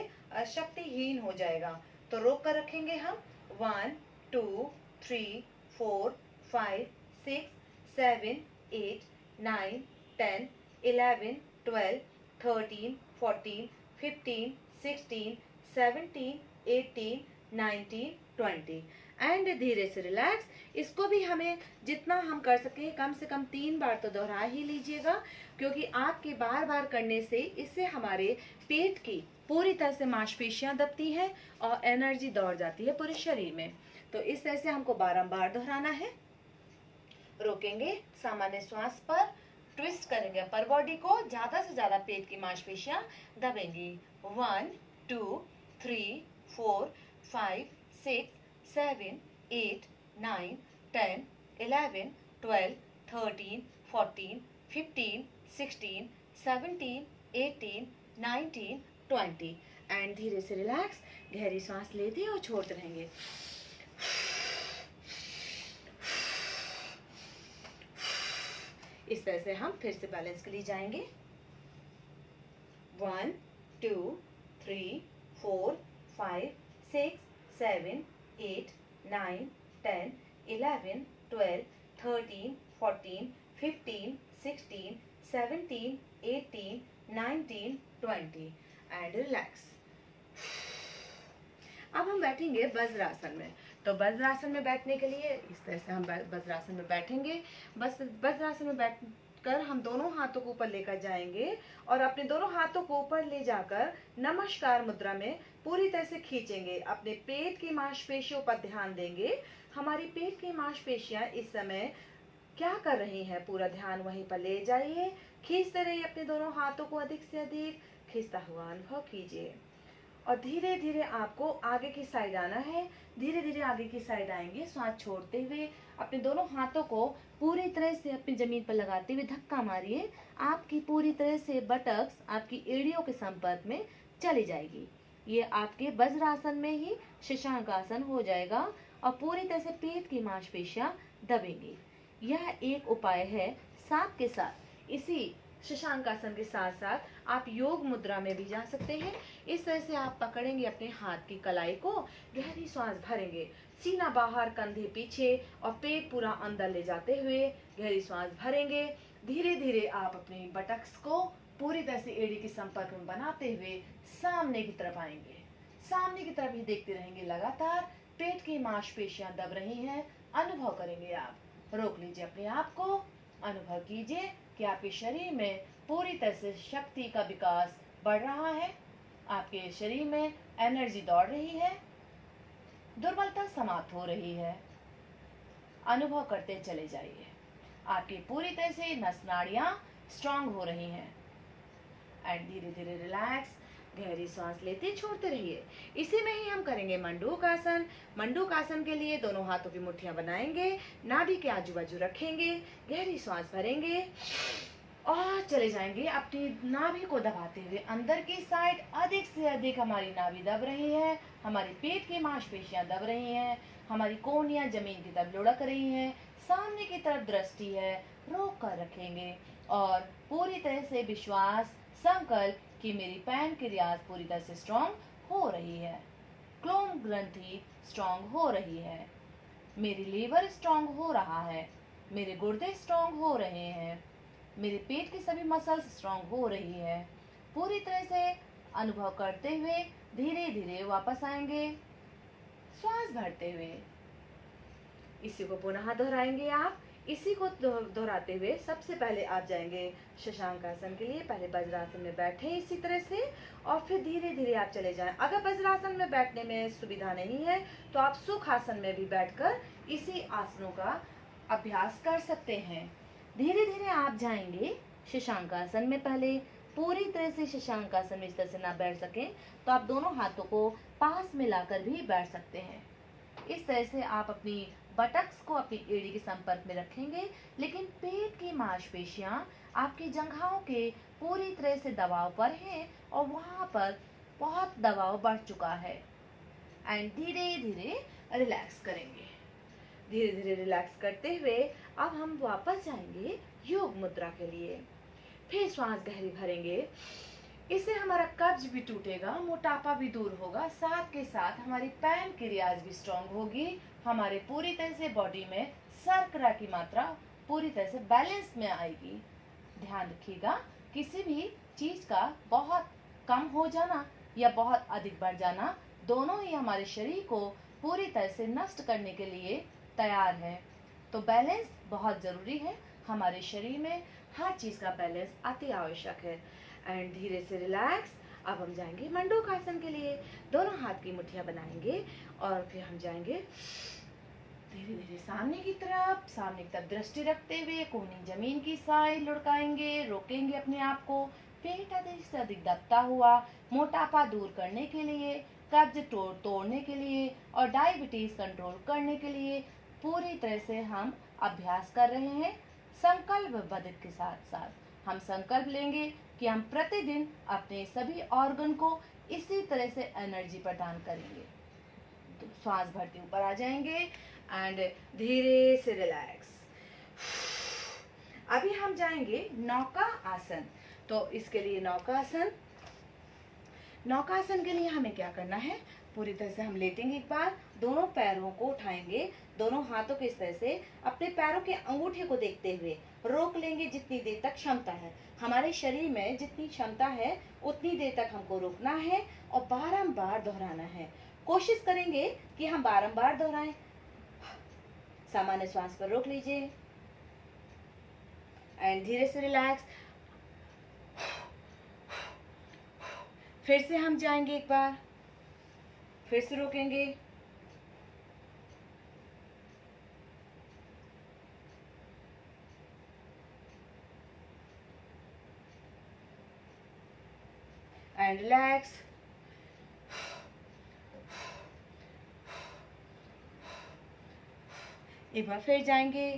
शक्तिहीन हो जाएगा। तो रोक कर रखेंगे हम 1 2 3 4 5 6 7 8 9 10 11 12 13 14 15 16 17 18 19 20 एंड धीरे से रिलैक्स। इसको भी हमें जितना हम कर सकें कम से कम 3 बार तो दोहरा ही लीजिएगा क्योंकि आपके बार बार करने से इससे हमारे पेट की पूरी तरह से मांसपेशियां दबती हैं और एनर्जी दौड़ जाती है पूरे शरीर में। तो इस तरह से हमको बारंबार दोहराना है। रोकेंगे, सामान्य श्वास पर ट्विस्ट करेंगे अपर बॉडी को, ज्यादा से ज्यादा पेट की मांसपेशियां दबेंगी। 1 2 3 4 5 6 7 8 9 10 11 12 13 14 15 16 17 18 19 20 एंड धीरे से रिलैक्स। गहरी सांस लेते और छोड़ते रहेंगे। इस तरह से हम फिर से बैलेंस के लिए जाएंगे। 1 2 3 4 5 6 7 8 9 10 11 12 13 14 15 16 17 18 19 20 एंड रिलैक्स। अब हम बैठेंगे वज्रासन में। तो वज्रासन में बैठने के लिए इस तरह से हम वज्रासन में बैठेंगे। बस वज्रासन में बैठकर हम दोनों हाथों को ऊपर लेकर जाएंगे और अपने दोनों हाथों को ऊपर ले जाकर नमस्कार मुद्रा में पूरी तरह से खींचेंगे। अपने पेट की मांसपेशियों पर ध्यान देंगे। हमारी पेट की मांसपेशियां इस समय क्या कर रही हैं, पूरा ध्यान वहीं पर ले जाइए। खींचते रहिए अपने दोनों हाथों को, अधिक से अधिक खींचता हुआ अनुभव कीजिए और धीरे धीरे आपको आगे की साइड आना है। धीरे धीरे आगे की साइड आएंगे, श्वास छोड़ते हुए अपने दोनों हाथों को पूरी तरह से अपनी जमीन पर लगाते हुए धक्का मारिए। आपकी पूरी तरह से बटक्स आपकी एड़ियों के संपर्क में चली जाएगी। ये आपके वज्रासन में ही शशांक आसन हो जाएगा और पूरी तरह से पेट की मांसपेशियां दबेंगी। यह एक उपाय है। साथ के साथ इसी शशांक आसन के साथ साथ आप योग मुद्रा में भी जा सकते हैं। इस तरह से आप पकड़ेंगे अपने हाथ की कलाई को, गहरी सांस भरेंगे, सीना बाहर, कंधे पीछे और पेट पूरा अंदर ले जाते हुए गहरी सांस भरेंगे। धीरे धीरे आप अपने बटक्स को पूरी तरह से एड़ी के संपर्क में बनाते हुए सामने की तरफ आएंगे। सामने की तरफ ही देखते रहेंगे। लगातार पेट की मांसपेशियां दब रही हैं, अनुभव करेंगे आप। रोक लीजिए अपने आप को, अनुभव कीजिए कि आपके शरीर में पूरी तरह से शक्ति का विकास बढ़ रहा है। आपके शरीर में एनर्जी दौड़ रही है, दुर्बलता समाप्त हो रही है। अनुभव करते चले जाइए। आपकी पूरी तरह से नस नाड़ियां स्ट्रांग हो रही हैं एंड धीरे धीरे रिलैक्स। गहरी सांस लेते छोड़ते रहिए। इसी में ही हम करेंगे मंडूक आसन। मंडूक आसन के लिए दोनों हाथों की मुट्ठियां बनाएंगे, नाभि के आजू बाजू रखेंगे, गहरी सांस भरेंगे और चले जाएंगे अपनी नाभि को दबाते हुए अंदर की साइड। अधिक से अधिक हमारी नाभि दब रही है, हमारी पेट की मांसपेशियां दब रही हैं, हमारी कोहनियां जमीन की तरफ लुढ़क रही हैं, सामने की तरफ दृष्टि है। रोक कर रखेंगे और पूरी तरह से विश्वास, संकल्प कि मेरी पैनक्रियाज पूरी तरह से स्ट्रांग हो रही है, क्लोम ग्रंथि स्ट्रांग हो रही है, मेरी लीवर स्ट्रांग हो रहा है, मेरे गुर्दे स्ट्रांग हो रहे हैं, मेरे पेट की सभी मसल्स स्ट्रांग हो रही है। पूरी तरह से अनुभव करते हुए धीरे धीरे वापस आएंगे, श्वास भरते हुए। इसी को पुनः दोहराएंगे आप। इसी को दोहराते हुए सबसे पहले आप जाएंगे शशांक आसन के लिए। पहले वज्रासन में बैठे इसी तरह से, और फिर धीरे धीरे आप चले जाएं। अगर वज्रासन में बैठने में सुविधा नहीं है तो आप सुख आसन में भी बैठकर इसी आसनों का अभ्यास कर सकते हैं। धीरे धीरे आप जाएंगे शशांक आसन में। पहले पूरी तरह से शशांक आसन में इस तरह से ना बैठ सकें तो आप दोनों हाथों को पास मिलाकर भी बैठ सकते हैं। इस तरह से आप अपनी बटक्स को अपनी एड़ी के संपर्क में रखेंगे, लेकिन पेट की मांसपेशियां आपकी जंघाओं के पूरी तरह से दबाव पर हैं और वहां पर बहुत दबाव बढ़ चुका है। एंड धीरे धीरे रिलैक्स करेंगे। धीरे धीरे रिलैक्स करते हुए अब हम वापस जाएंगे योग मुद्रा के लिए। फिर श्वास गहरी भरेंगे। इससे हमारा कब्ज भी टूटेगा, मोटापा भी दूर होगा, साथ के साथ हमारी पैनक्रियाज भी स्ट्रांग होगी। हमारे पूरी तरह से बॉडी में शर्करा की मात्रा पूरी तरह से बैलेंस में आएगी। ध्यान रखिएगा, किसी भी चीज का बहुत कम हो जाना या बहुत अधिक बढ़ जाना, दोनों ही हमारे शरीर को पूरी तरह से नष्ट करने के लिए तैयार है। तो बैलेंस बहुत जरूरी है। हमारे शरीर में हर चीज का बैलेंस अति आवश्यक है। एंड धीरे से रिलैक्स। अब हम जाएंगे मंडूक आसन के लिए। दोनों हाथ की मुट्ठियां बनाएंगे और फिर हम जाएंगे धीरे धीरे सामने की तरफ दृष्टि रखते हुए कोहनी जमीन की साइड लुढ़काएंगे, रोकेंगे अपने आप को। पेट अधिक से अधिक दबता हुआ, मोटापा दूर करने के लिए, कब्ज तोड़ने के लिए और डायबिटीज कंट्रोल करने के लिए पूरी तरह से हम अभ्यास कर रहे हैं। संकल्पबद्ध के साथ साथ हम संकल्प लेंगे कि हम प्रतिदिन अपने सभी ऑर्गन को इसी तरह से एनर्जी प्रदान करेंगे। तो श्वास भरते ऊपर आ जाएंगे एंड धीरे से रिलैक्स। अभी हम जाएंगे नौका आसन। तो इसके लिए नौकासन के लिए हमें क्या करना है, पूरी तरह से हम लेटेंगे। एक बार दोनों पैरों को उठाएंगे, दोनों हाथों के इस तरह से अपने पैरों के अंगूठे को देखते हुए रोक लेंगे जितनी देर तक क्षमता है। हमारे शरीर में जितनी क्षमता है उतनी देर तक हमको रोकना है और बारंबार दोहराना है। कोशिश करेंगे कि हम बारंबार दोहराएं। सामान्य श्वास पर रोक लीजिए एंड धीरे से रिलैक्स। फिर से हम जाएंगे, एक बार फिर से रोकेंगे। And relax. एक बार फिर जाएंगे।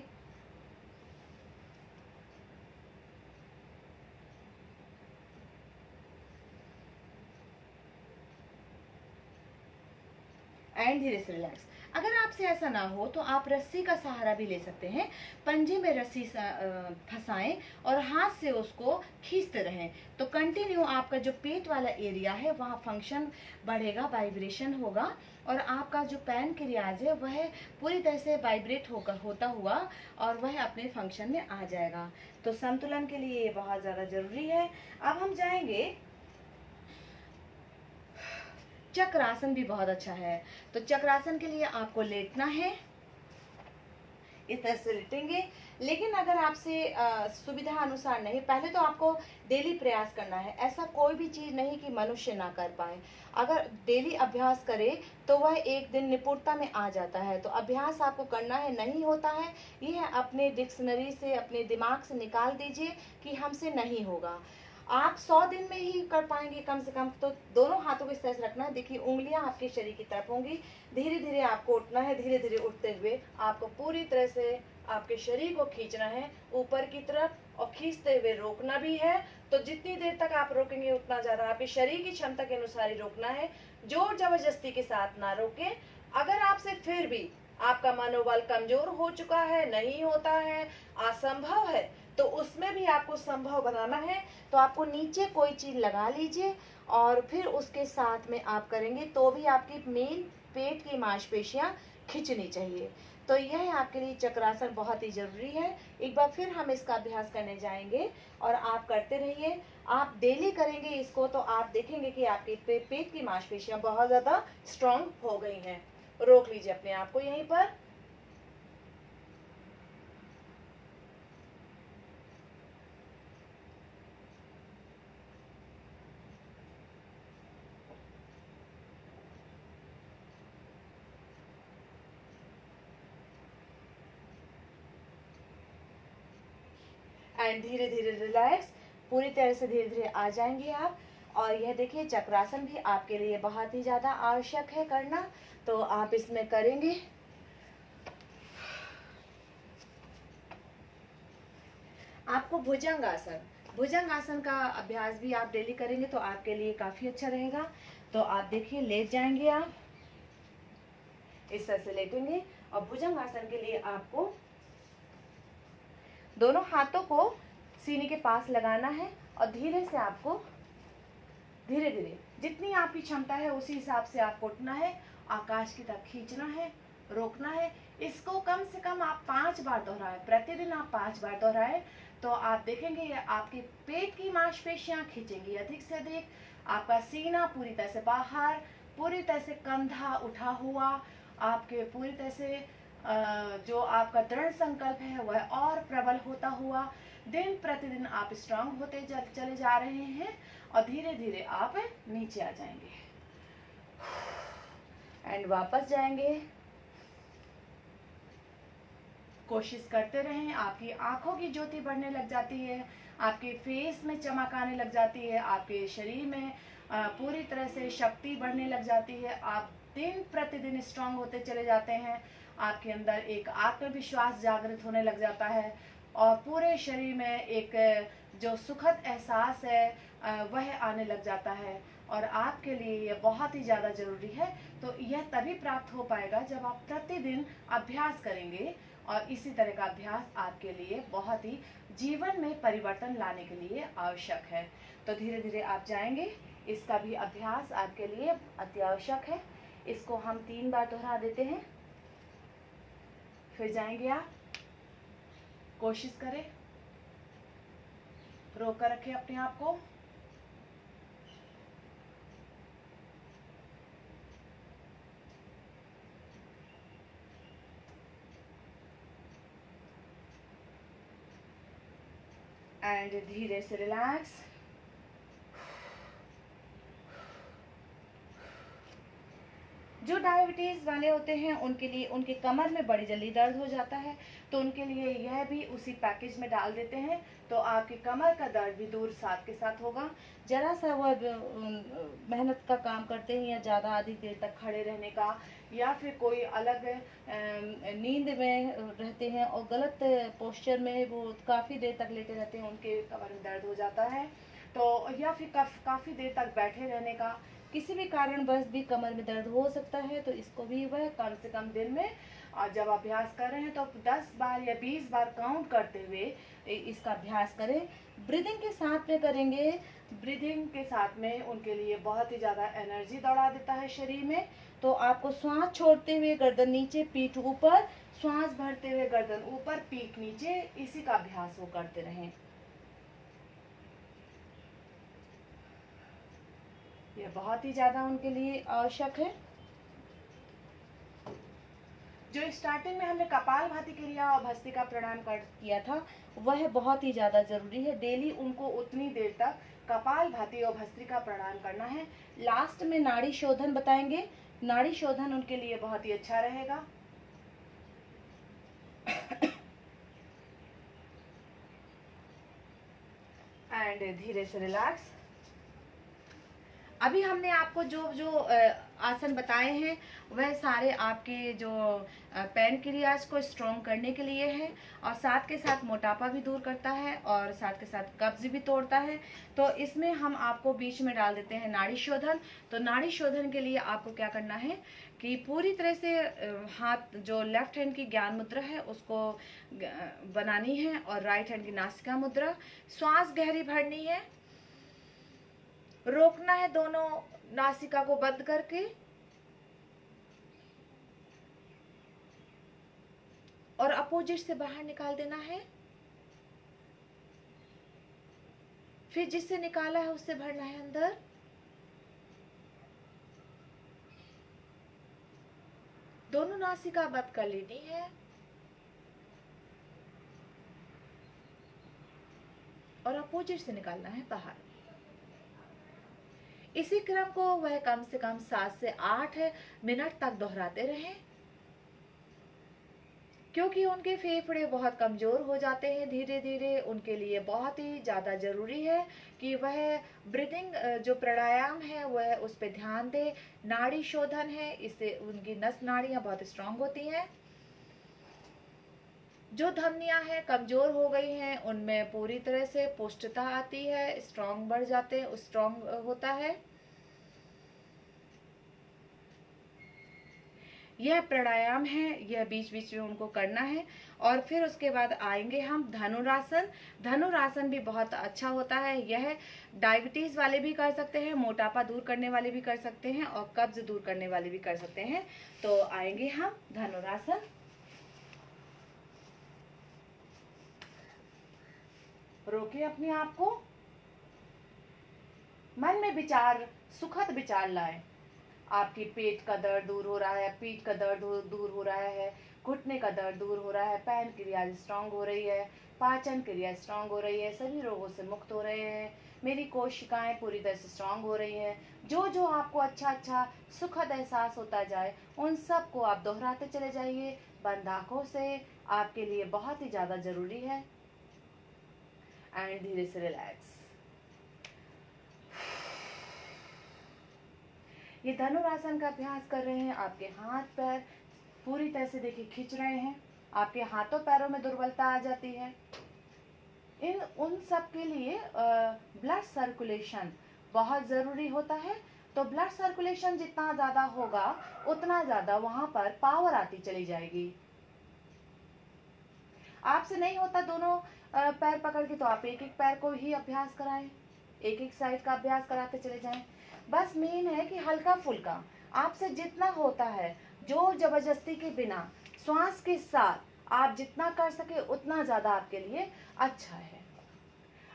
एंड धीरे से रिलैक्स। अगर आपसे ऐसा ना हो तो आप रस्सी का सहारा भी ले सकते हैं। पंजे में रस्सी फंसाएं और हाथ से उसको खींचते रहें। तो कंटिन्यू आपका जो पेट वाला एरिया है वहाँ फंक्शन बढ़ेगा, वाइब्रेशन होगा और आपका जो पैनक्रियाज है वह पूरी तरह से वाइब्रेट होता हुआ और वह अपने फंक्शन में आ जाएगा। तो संतुलन के लिए ये बहुत ज़्यादा जरूरी है। अब हम जाएंगे, चक्रासन भी बहुत अच्छा है। तो चक्रासन के लिए आपको लेटना है, इस तरह से लेटेंगे। लेकिन अगर आपसे सुविधा अनुसार नहीं, पहले तो आपको डेली प्रयास करना है। ऐसा कोई भी चीज नहीं कि मनुष्य ना कर पाए। अगर डेली अभ्यास करे तो वह एक दिन निपुणता में आ जाता है। तो अभ्यास आपको करना है, नहीं होता है यह अपने डिक्शनरी से, अपने दिमाग से निकाल दीजिए कि हमसे नहीं होगा। आप 100 दिन में ही कर पाएंगे कम से कम। तो दोनों हाथों को इस तरह से रखना है। देखिए उंगलियां आपके शरीर की तरफ होंगी। धीरे धीरे आपको उठना है। धीरे धीरे उठते हुए आपको पूरी तरह से आपके शरीर को खींचना है ऊपर की तरफ और खींचते हुए रोकना भी है। तो जितनी देर तक आप रोकेंगे उतना ज्यादा आपके शरीर की क्षमता के अनुसार ही रोकना है। जोर जबरदस्ती के साथ ना रोकें। अगर आपसे फिर भी आपका मनोबल कमजोर हो चुका है, नहीं होता है, असंभव है, तो उसमें भी आपको संभव बनाना है। तो आपको नीचे कोई चीज लगा लीजिए और फिर उसके साथ में आप करेंगे तो भी आपकी मेन पेट की मांसपेशियां खिंचनी चाहिए। तो यह आपके लिए चक्रासन बहुत ही जरूरी है। एक बार फिर हम इसका अभ्यास करने जाएंगे और आप करते रहिए। आप डेली करेंगे इसको तो आप देखेंगे कि आपके पेट की मांसपेशियां बहुत ज्यादा स्ट्रांग हो गई हैं। रोक लीजिए अपने आप को यहीं पर। एंड धीरे धीरे रिलैक्स, पूरी तरह से धीरे धीरे आ जाएंगे आप। और यह देखिए चक्रासन भी आपके लिए बहुत ही ज्यादा आवश्यक है करना, तो आप इसमें करेंगे। आपको भुजंगासन, भुजंगासन का अभ्यास भी आप डेली करेंगे तो आपके लिए काफी अच्छा रहेगा। तो आप देखिए लेट जाएंगे, आप इस तरह से लेटेंगे और भुजंगासन के लिए आपको दोनों हाथों को सीने के पास लगाना है और धीरे से आपको धीरे धीरे जितनी आपकी क्षमता है उसी हिसाब से आपको उठना है, आकाश की तरफ खींचना है, रोकना है। इसको कम से कम आप 5 बार दोहराएं, प्रतिदिन आप 5 बार दोहराएं तो आप देखेंगे आपके पेट की मांसपेशियां खींचेंगी अधिक से अधिक, आपका सीना पूरी तरह से बाहर, पूरी तरह से कंधा उठा हुआ, आपके पूरी तरह से जो आपका दृढ़ संकल्प है वह और प्रबल होता हुआ, दिन प्रतिदिन आप स्ट्रांग होते चले जा रहे हैं और धीरे धीरे आप नीचे आ जाएंगे एंड वापस जाएंगे। कोशिश करते रहें, आपकी आंखों की ज्योति बढ़ने लग जाती है, आपके फेस में चमक आने लग जाती है, आपके शरीर में पूरी तरह से शक्ति बढ़ने लग जाती है, आप दिन प्रतिदिन स्ट्रांग होते चले जाते हैं, आपके अंदर एक आत्मविश्वास जागृत होने लग जाता है और पूरे शरीर में एक जो सुखद एहसास है वह आने लग जाता है और आपके लिए यह बहुत ही ज़्यादा ज़रूरी है। तो यह तभी प्राप्त हो पाएगा जब आप प्रतिदिन अभ्यास करेंगे और इसी तरह का अभ्यास आपके लिए बहुत ही जीवन में परिवर्तन लाने के लिए आवश्यक है। तो धीरे धीरे आप जाएंगे, इसका भी अभ्यास आपके लिए अति आवश्यक है। इसको हम 3 बार दोहरा देते हैं, फिर जाएंगे आप। कोशिश करें, रोक कर रखें अपने आप को। एंड धीरे से रिलैक्स। जो डायबिटीज वाले होते हैं उनके लिए उनके कमर में बड़ी जल्दी दर्द हो जाता है, तो उनके लिए यह भी उसी पैकेज में डाल देते हैं, तो आपकी कमर का दर्द भी दूर साथ के साथ होगा। जरा सा वह मेहनत का काम करते हैं या ज़्यादा अधिक देर तक खड़े रहने का या फिर कोई अलग नींद में रहते हैं और गलत पोस्चर में वो काफ़ी देर तक लेटे रहते हैं, उनके कमर में दर्द हो जाता है। तो या फिर काफ़ी देर तक बैठे रहने का, किसी भी कारणवश भी कमर में दर्द हो सकता है, तो इसको भी वह कम से कम दिन में जब अभ्यास कर रहे हैं तो 10 बार या 20 बार काउंट करते हुए इसका अभ्यास करें। ब्रीदिंग के साथ में करेंगे, ब्रीदिंग के साथ में उनके लिए बहुत ही ज़्यादा एनर्जी दौड़ा देता है शरीर में। तो आपको श्वास छोड़ते हुए गर्दन नीचे, पीठ ऊपर, श्वास भरते हुए गर्दन ऊपर, पीठ नीचे, इसी का अभ्यास वो करते रहें। यह बहुत ही ज़्यादा उनके लिए आवश्यक है। जो स्टार्टिंग में हमने कपालभाति क्रिया और भस्त्रिका प्राणायाम किया था वह बहुत ही ज़्यादा ज़रूरी है। डेली उनको उतनी देर तक कपालभाति और भस्त्रिका प्राणायाम करना है। लास्ट में नाड़ी शोधन बताएंगे, नाड़ी शोधन उनके लिए बहुत ही अच्छा रहेगा। एंड धीरे से रिलैक्स। अभी हमने आपको जो जो आसन बताए हैं वह सारे आपके जो पैनक्रियाज को स्ट्रॉन्ग करने के लिए है, और साथ के साथ मोटापा भी दूर करता है और साथ के साथ कब्ज भी तोड़ता है। तो इसमें हम आपको बीच में डाल देते हैं नाड़ी शोधन। तो नाड़ी शोधन के लिए आपको क्या करना है कि पूरी तरह से हाथ जो लेफ्ट हैंड की ज्ञान मुद्रा है उसको बनानी है, और राइट हैंड की नासिका मुद्रा। श्वास गहरी भरनी है, रोकना है दोनों नासिका को बंद करके, और अपोजिट से बाहर निकाल देना है। फिर जिससे निकाला है उससे भरना है अंदर। दोनों नासिका बंद कर लेनी है और अपोजिट से निकालना है बाहर। इसी क्रम को वह कम से कम 7 से 8 मिनट तक दोहराते रहें, क्योंकि उनके फेफड़े बहुत कमजोर हो जाते हैं धीरे धीरे। उनके लिए बहुत ही ज्यादा जरूरी है कि वह ब्रीदिंग जो प्राणायाम है वह उस पर ध्यान दे। नाड़ी शोधन है, इससे उनकी नस नाड़ियां बहुत स्ट्रांग होती हैं। जो धमनियां हैं कमजोर हो गई हैं उनमें पूरी तरह से पुष्टता आती है, स्ट्रांग बढ़ जाते हैं, स्ट्रांग होता है। यह प्राणायाम है, यह बीच बीच में उनको करना है। और फिर उसके बाद आएंगे हम धनुरासन। धनुरासन भी बहुत अच्छा होता है। यह डायबिटीज वाले भी कर सकते हैं, मोटापा दूर करने वाले भी कर सकते हैं, और कब्ज दूर करने वाले भी कर सकते हैं। तो आएंगे हम धनुरासन। रोकिए अपने आप को, मन में विचार, सुखद विचार लाएं। आपकी पेट का दर्द दूर हो रहा है, पीठ का दर्द दूर हो रहा है, घुटने का दर्द दूर हो रहा है, पैन क्रिया स्ट्रांग हो रही है, पाचन क्रिया स्ट्रांग हो रही है, सभी रोगों से मुक्त हो रहे हैं, मेरी कोशिकाएं पूरी तरह से स्ट्रांग हो रही हैं। जो जो आपको अच्छा अच्छा सुखद एहसास होता जाए उन सब को आप दोहराते चले जाइए बंद आंखों से। आपके लिए बहुत ही ज्यादा जरूरी है। एंड धीरे से रिलैक्स। ये धनुरासन का अभ्यास कर रहे हैं, आपके हाथ पैर पूरी तरह से देखिए खींच रहे हैं, आपके हाथों पैरों में दुर्बलता आ जाती है। उन सब के लिए ब्लड सर्कुलेशन बहुत जरूरी होता है। तो ब्लड सर्कुलेशन जितना ज्यादा होगा उतना ज्यादा वहां पर पावर आती चली जाएगी। आपसे नहीं होता दोनों पैर पकड़ के, तो आप एक एक पैर को ही अभ्यास कराएं, एक एक साइड का अभ्यास कराते चले जाएं। बस मेन है कि हल्का फुल्का आपसे जितना होता है, जोर जबरदस्ती के बिना, श्वास के साथ आप जितना कर सके उतना ज्यादा आपके लिए अच्छा है।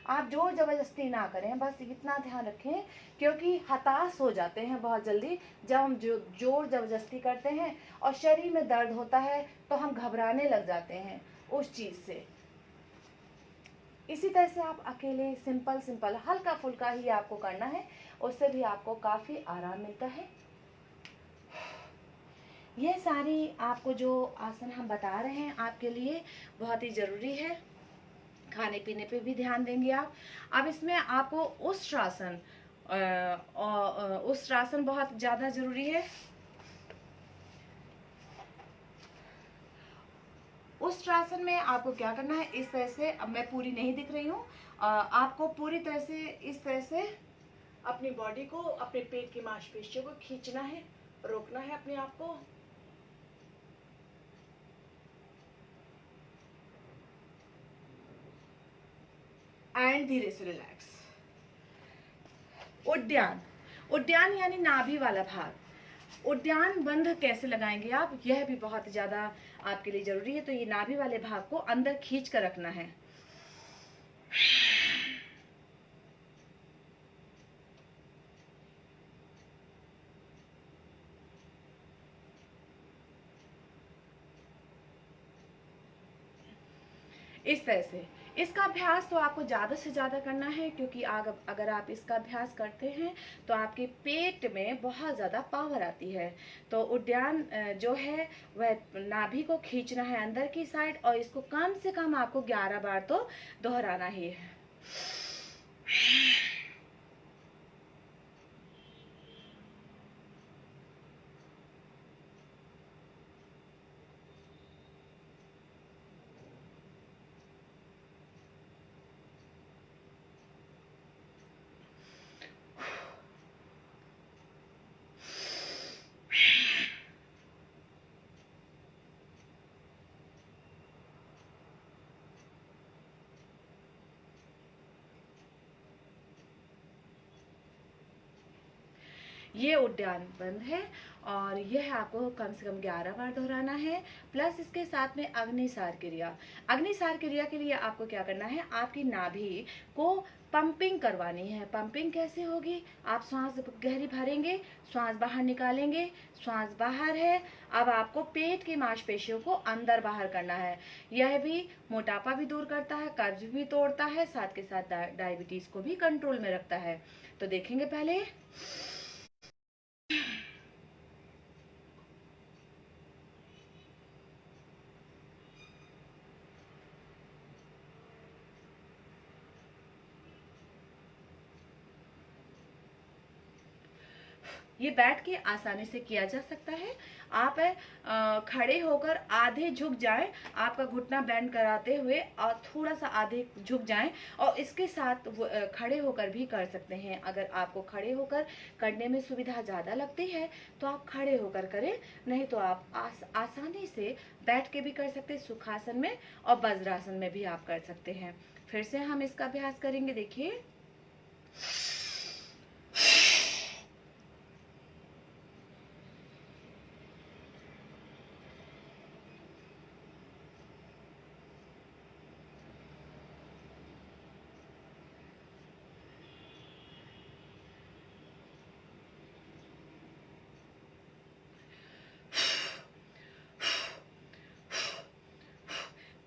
आप जोर जबरदस्ती ना करें, बस इतना ध्यान रखें, क्योंकि हताश हो जाते हैं बहुत जल्दी जब हम जोर जबरदस्ती करते हैं और शरीर में दर्द होता है तो हम घबराने लग जाते हैं उस चीज से। इसी तरह से आप अकेले सिंपल सिंपल हल्का फुल्का ही आपको करना है, उससे भी आपको काफी आराम मिलता है। यह सारी आपको जो आसन हम बता रहे हैं आपके लिए बहुत ही जरूरी है। खाने पीने पे भी ध्यान देंगे आप। अब इसमें आपको उष्ट्रासन, उष्ट्रासन बहुत ज्यादा जरूरी है। उष्ट्रासन में आपको क्या करना है, इस तरह से, अब मैं पूरी नहीं दिख रही हूँ, आपको पूरी तरह से इस तरह से अपनी बॉडी को, अपने पेट की मांसपेशियों को खींचना है, रोकना है अपने आप को। एंड धीरे से रिलैक्स। उद्यान, उद्यान यानी नाभि वाला भाग। उद्यान बंद कैसे लगाएंगे आप, यह भी बहुत ज्यादा आपके लिए जरूरी है। तो ये नाभि वाले भाग को अंदर खींच कर रखना है। इस तरह से इसका अभ्यास तो आपको ज्यादा से ज्यादा करना है, क्योंकि अगर आप इसका अभ्यास करते हैं तो आपके पेट में बहुत ज्यादा पावर आती है। तो उद्यान जो है वह नाभि को खींचना है अंदर की साइड, और इसको कम से कम आपको 11 बार तो दोहराना ही है। ये उद्यान बंद है और यह आपको कम से कम 11 बार दोहराना है। प्लस इसके साथ में अग्निसार क्रिया। अग्निसार क्रिया के लिए आपको क्या करना है, आपकी नाभि को पंपिंग करवानी है। पंपिंग कैसे होगी, आप सांस गहरी भरेंगे, श्वास बाहर निकालेंगे, श्वास बाहर है। अब आपको पेट की मांसपेशियों को अंदर बाहर करना है। यह भी मोटापा भी दूर करता है, कब्ज भी तोड़ता है, साथ के साथ डायबिटीज को भी कंट्रोल में रखता है। तो देखेंगे पहले। ये बैठ के आसानी से किया जा सकता है। आप खड़े होकर आधे झुक जाएं, आपका घुटना बेंड कराते हुए और थोड़ा सा आधे झुक जाएं, और इसके साथ खड़े होकर भी कर सकते हैं। अगर आपको खड़े होकर करने में सुविधा ज़्यादा लगती है तो आप खड़े होकर करें, नहीं तो आप आसानी से बैठ के भी कर सकते हैं सुखासन में, और वज्रासन में भी आप कर सकते हैं। फिर से हम इसका अभ्यास करेंगे, देखिए।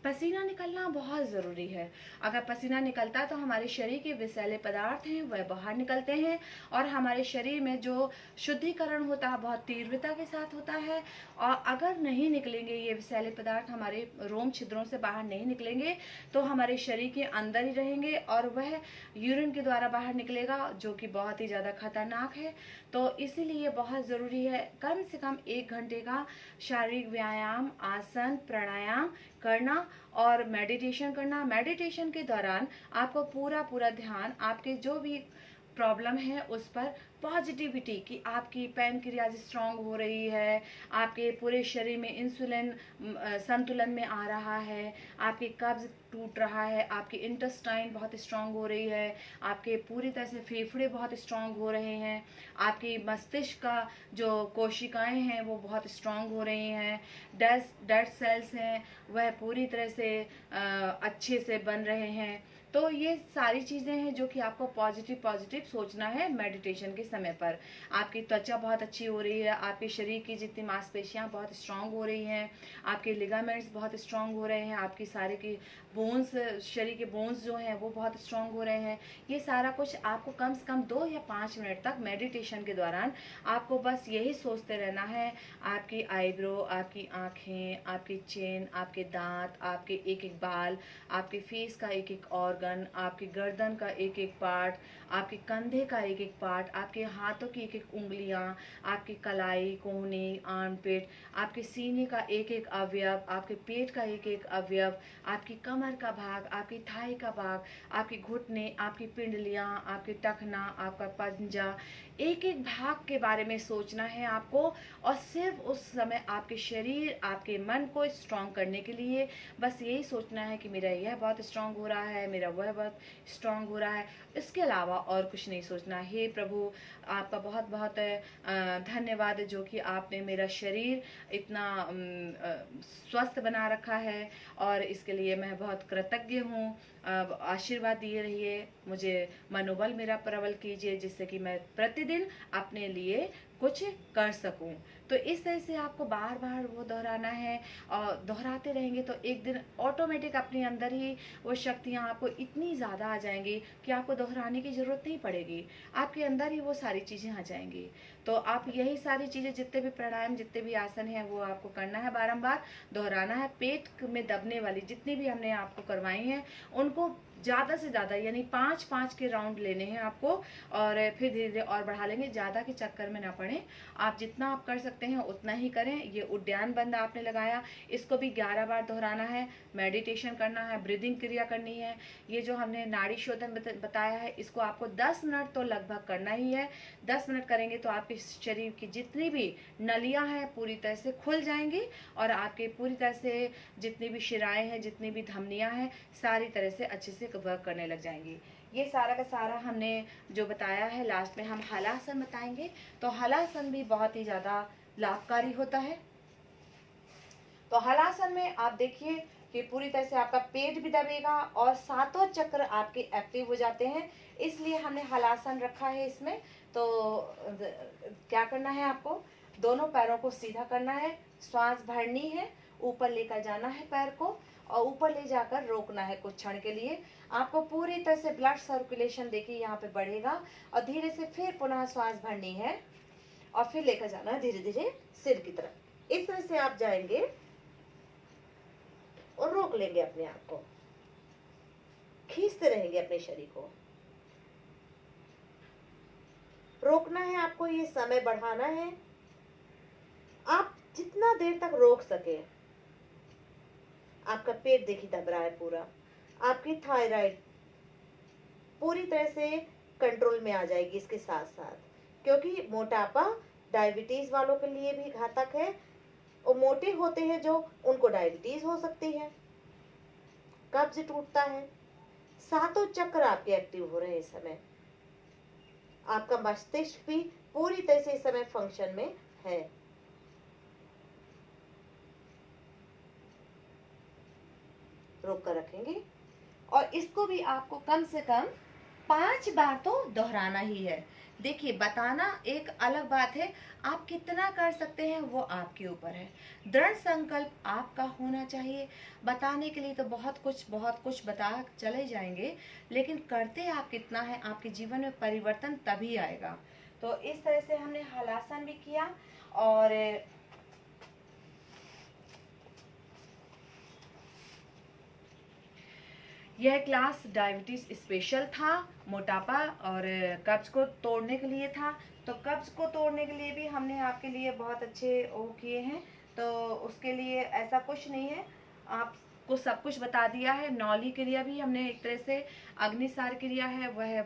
पसीना निकलना बहुत ज़रूरी है। अगर पसीना निकलता है तो हमारे शरीर के विषैले पदार्थ हैं वह बाहर निकलते हैं, और हमारे शरीर में जो शुद्धिकरण होता है बहुत तीव्रता के साथ होता है। और अगर नहीं निकलेंगे ये विषैले पदार्थ, हमारे रोम छिद्रों से बाहर नहीं निकलेंगे, तो हमारे शरीर के अंदर ही रहेंगे और वह यूरिन के द्वारा बाहर निकलेगा, जो कि बहुत ही ज़्यादा खतरनाक है। तो इसीलिए बहुत ज़रूरी है कम से कम 1 घंटे का शारीरिक व्यायाम, आसन, प्राणायाम करना और मेडिटेशन करना। मेडिटेशन के दौरान आपको पूरा ध्यान आपके जो भी प्रॉब्लम है उस पर पॉजिटिविटी की, आपकी पैनक्रियाज स्ट्रांग हो रही है, आपके पूरे शरीर में इंसुलिन संतुलन में आ रहा है, आपके कब्ज टूट रहा है, आपकी इंटेस्टाइन बहुत स्ट्रांग हो रही है, आपके पूरी तरह से फेफड़े बहुत स्ट्रांग हो रहे हैं, आपकी मस्तिष्क का जो कोशिकाएं हैं वो बहुत स्ट्रांग हो रही हैं, डेड सेल्स हैं वह पूरी तरह से अच्छे से बन रहे हैं। तो ये सारी चीज़ें हैं जो कि आपको पॉजिटिव सोचना है मेडिटेशन के समय पर। आपकी त्वचा बहुत अच्छी हो रही है, आपके शरीर की जितनी मांसपेशियां बहुत स्ट्रांग हो रही हैं, आपके लिगामेंट्स बहुत स्ट्रांग हो रहे हैं, आपकी सारे की बोन्स, शरीर के बोन्स जो हैं वो बहुत स्ट्रांग हो रहे हैं। ये सारा कुछ आपको कम से कम 2 या 5 मिनट तक मेडिटेशन के दौरान आपको बस यही सोचते रहना है। आपकी आईब्रो, आपकी आँखें, आपकी चेन, आपके दांत, आपके एक एक बाल, आपके फेस का एक एक ऑर्गन, आपकी गर्दन का एक एक पार्ट, आपके कंधे का एक एक पार्ट, आपके हाथों की एक एक उंगलियां, आपकी कलाई, कोहनी, आर्मपिट, आपके सीने का एक एक अवयव, आपके पेट का एक एक अवयव, आपकी कमर का भाग, आपकी थाई का भाग, आपके घुटने, आपकी पिंडलियां, आपके टखना, आपका पंजा, एक एक भाग के बारे में सोचना है आपको। और सिर्फ उस समय आपके शरीर, आपके मन को स्ट्रांग करने के लिए बस यही सोचना है कि मेरा यह बहुत स्ट्रांग हो रहा है, मेरा वह बहुत स्ट्रांग हो रहा है। इसके अलावा और कुछ नहीं सोचना। हे प्रभु, आपका बहुत बहुत धन्यवाद जो कि आपने मेरा शरीर इतना स्वस्थ बना रखा है, और इसके लिए मैं बहुत कृतज्ञ हूँ। आशीर्वाद दिए रहिए, मुझे मनोबल मेरा प्रबल कीजिए, जिससे कि मैं प्रतिदिन अपने लिए कुछ कर सकूं। तो इस तरह से आपको बार बार वो दोहराना है, और दोहराते रहेंगे तो एक दिन ऑटोमेटिक अपने अंदर ही वो शक्तियाँ आपको इतनी ज़्यादा आ जाएंगी कि आपको दोहराने की ज़रूरत नहीं पड़ेगी, आपके अंदर ही वो सारी चीज़ें आ जाएंगी। तो आप यही सारी चीज़ें, जितने भी प्राणायाम, जितने भी आसन हैं, वो आपको करना है, बारंबार दोहराना है। पेट में दबने वाली जितनी भी हमने आपको करवाई हैं उनको ज़्यादा से ज़्यादा, यानी 5-5 के राउंड लेने हैं आपको, और फिर धीरे धीरे और बढ़ा लेंगे, ज़्यादा के चक्कर में ना पड़े। आप जितना आप कर सकते हैं उतना ही करें। ये उद्यान बंद आपने लगाया, इसको भी 11 बार दोहराना है, मेडिटेशन करना है, ब्रीदिंग क्रिया करनी है। ये जो हमने नाड़ी शोधन बताया है, इसको आपको 10 मिनट तो लगभग करना ही है। 10 मिनट करेंगे तो आपके शरीर की जितनी भी नलियां हैं पूरी तरह से खुल जाएंगी, और आपके पूरी तरह से जितनी भी शिराएं हैं, जितनी भी धमनियां हैं, सारी तरह से अच्छे से वर्क करने लग जाएंगी। ये सारा का सारा हमने जो बताया है, लास्ट में हम हलासन बताएंगे। तो हलासन भी बहुत ही ज़्यादा लाभकारी होता है। तो हलासन में आप देखिए कि पूरी तरह से आपका पेट भी दबेगा और सातों चक्र आपके एक्टिव हो जाते हैं, इसलिए हमने हलासन रखा है इसमें। तो क्या करना है, आपको दोनों पैरों को सीधा करना है, श्वास भरनी है, ऊपर लेकर जाना है पैर को और ऊपर ले जाकर रोकना है कुछ क्षण के लिए। आपको पूरी तरह से ब्लड सर्कुलेशन देखिए यहाँ पे बढ़ेगा और धीरे से फिर पुनः श्वास भरनी है और फिर लेकर जाना है धीरे धीरे सिर की तरफ। इस तरह से आप जाएंगे और रोक लेंगे अपने आप को, खींचते रहेंगे अपने शरीर को। रोकना है आपको, ये समय बढ़ाना है, आप जितना देर तक रोक सके। आपका पेट देखिए दब रहा है पूरा, आपकी थायराइड पूरी तरह से कंट्रोल में आ जाएगी इसके साथ साथ, क्योंकि मोटापा डायबिटीज वालों के लिए भी घातक है और मोटे होते हैं जो, उनको डायबिटीज हो सकती है, कब्ज टूटता है। सातों चक्र आपके एक्टिव हो रहे हैं इस समय। आपका मस्तिष्क भी पूरी तरह से इस समय फंक्शन में है। रोक कर रखेंगे और इसको भी आपको कम से कम 5 बार तो दोहराना ही है। देखिए बताना एक अलग बात है, आप कितना कर सकते हैं वो आपके ऊपर है। दृढ़ संकल्प आपका होना चाहिए। बताने के लिए तो बहुत कुछ बता चले जाएंगे, लेकिन करते आप कितना है, आपके जीवन में परिवर्तन तभी आएगा। तो इस तरह से हमने हलासन भी किया और यह क्लास डायबिटीज स्पेशल था, मोटापा और कब्ज को तोड़ने के लिए था। तो कब्ज को तोड़ने के लिए भी हमने आपके लिए बहुत अच्छे वो किए हैं। तो उसके लिए ऐसा कुछ नहीं है, आपको सब कुछ बता दिया है। नौली क्रिया भी हमने एक तरह से अग्निसार क्रिया है वह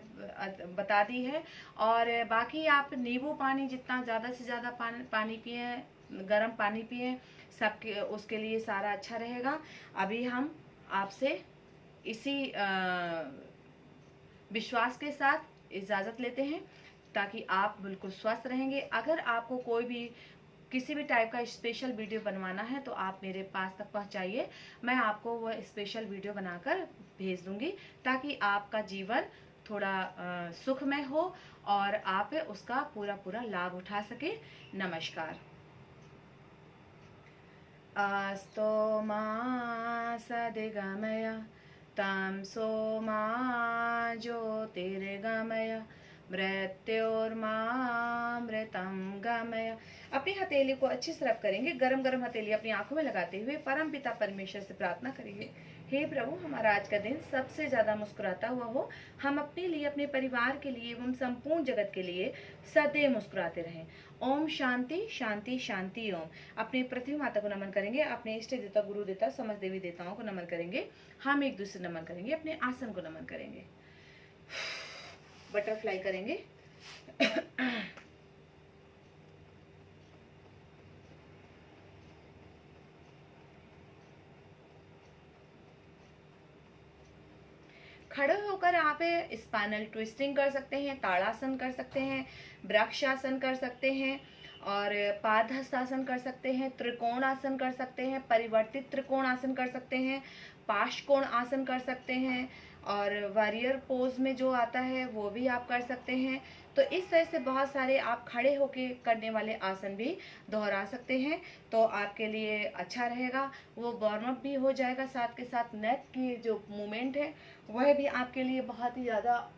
बता दी है। और बाकी आप नींबू पानी जितना ज़्यादा से ज़्यादा पानी पिए, गर्म पानी पिए, सबके उसके लिए सारा अच्छा रहेगा। अभी हम आपसे इसी विश्वास के साथ इजाज़त लेते हैं, ताकि आप बिल्कुल स्वस्थ रहेंगे। अगर आपको कोई भी किसी भी टाइप का स्पेशल वीडियो बनवाना है तो आप मेरे पास तक पहुंचाइए, मैं आपको वह स्पेशल वीडियो बनाकर भेज दूंगी, ताकि आपका जीवन थोड़ा सुखमय हो और आप उसका पूरा लाभ उठा सके। नमस्कार। अस्तो मा सदिगमय तमसो मा ज्योतिर्गमय मृत्योर्मामृतं गमय। अपनी हथेली को अच्छे से रब करेंगे, गरम गरम हथेली अपनी आंखों में लगाते हुए परम पिता परमेश्वर से प्रार्थना करेंगे, हे प्रभु हमारा आज का दिन सबसे ज्यादा मुस्कुराता हुआ हो। हम अपने लिए, अपने परिवार के लिए एवं संपूर्ण जगत के लिए सदैव मुस्कुराते रहें। ओम शांति शांति शांति ओम। अपने पृथ्वी माता को नमन करेंगे, अपने इष्ट देवता, गुरु देवता, समस्त देवी देवताओं को नमन करेंगे। हम एक दूसरे नमन करेंगे, अपने आसन को नमन करेंगे, बटरफ्लाई करेंगे। खड़े होकर आप स्पाइनल ट्विस्टिंग कर सकते हैं, ताड़ासन कर सकते हैं, वृक्षासन कर सकते हैं और पादहस्तासन कर सकते हैं, त्रिकोण आसन कर सकते हैं, परिवर्तित त्रिकोण आसन कर सकते हैं, पाशकोण आसन कर सकते हैं और वॉरियर पोज में जो आता है वो भी आप कर सकते हैं। तो इस तरह से बहुत सारे आप खड़े होके करने वाले आसन भी दोहरा सकते हैं, तो आपके लिए अच्छा रहेगा। वो वार्म अप भी हो जाएगा, साथ के साथ नेक की जो मूवमेंट है वह भी आपके लिए बहुत ही ज़्यादा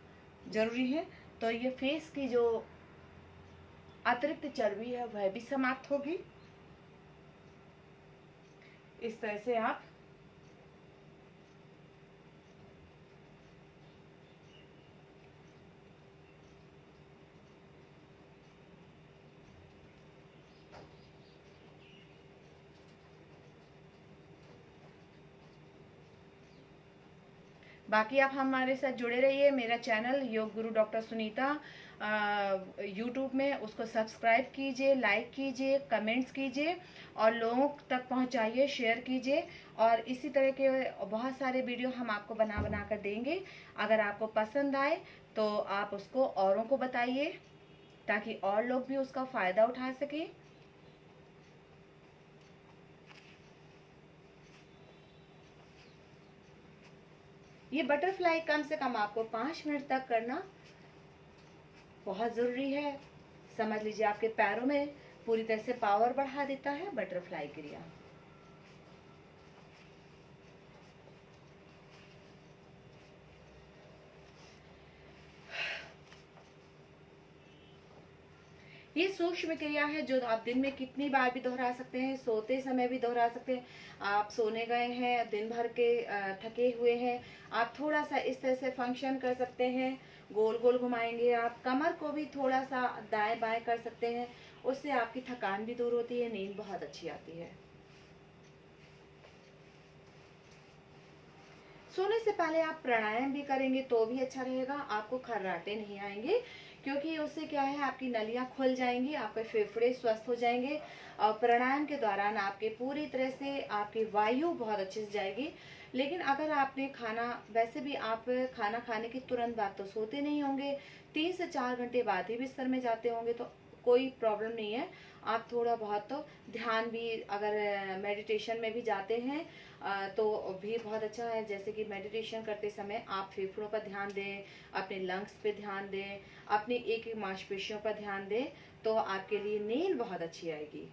ज़रूरी है। तो ये फेस की जो अतिरिक्त चर्बी है वह भी समाप्त होगी। इस तरह से आप बाकी आप हमारे साथ जुड़े रहिए। मेरा channel yoga guru doctor Sunita YouTube में, उसको सब्सक्राइब कीजिए, लाइक कीजिए, कमेंट्स कीजिए और लोगों तक पहुंचाइए, शेयर कीजिए। और इसी तरह के बहुत सारे वीडियो हम आपको बना बना कर देंगे। अगर आपको पसंद आए तो आप उसको औरों को बताइए ताकि और लोग भी उसका फ़ायदा उठा सकें। ये बटरफ्लाई कम से कम आपको 5 मिनट तक करना बहुत ज़रूरी है। समझ लीजिए आपके पैरों में पूरी तरह से पावर बढ़ा देता है बटरफ्लाई क्रिया। ये सूक्ष्म क्रिया है जो आप दिन में कितनी बार भी दोहरा सकते हैं, सोते समय भी दोहरा सकते हैं। आप सोने गए हैं, दिन भर के थके हुए हैं, आप थोड़ा सा इस तरह से फंक्शन कर सकते हैं। गोल गोल घुमाएंगे, आप कमर को भी थोड़ा सा दाएं बाएं कर सकते हैं। उससे आपकी थकान भी दूर होती है, नींद बहुत अच्छी आती है। सोने से पहले आप प्राणायाम भी करेंगे तो भी अच्छा रहेगा, आपको खर्राटे नहीं आएंगे, क्योंकि उससे क्या है आपकी नलियां खुल जाएंगी, आपके फेफड़े स्वस्थ हो जाएंगे। और प्राणायाम के दौरान आपके पूरी तरह से आपकी वायु बहुत अच्छे से जाएगी। लेकिन अगर आपने खाना, वैसे भी आप खाना खाने के तुरंत बाद तो सोते नहीं होंगे, 3 से 4 घंटे बाद ही बिस्तर में जाते होंगे, तो कोई प्रॉब्लम नहीं है। आप थोड़ा बहुत तो ध्यान भी, अगर मेडिटेशन में भी जाते हैं तो भी बहुत अच्छा है। जैसे कि मेडिटेशन करते समय आप फेफड़ों पर ध्यान दें, अपने लंग्स पे ध्यान दें, अपनी एक एक मांसपेशियों पर ध्यान दें, तो आपके लिए नींद बहुत अच्छी आएगी।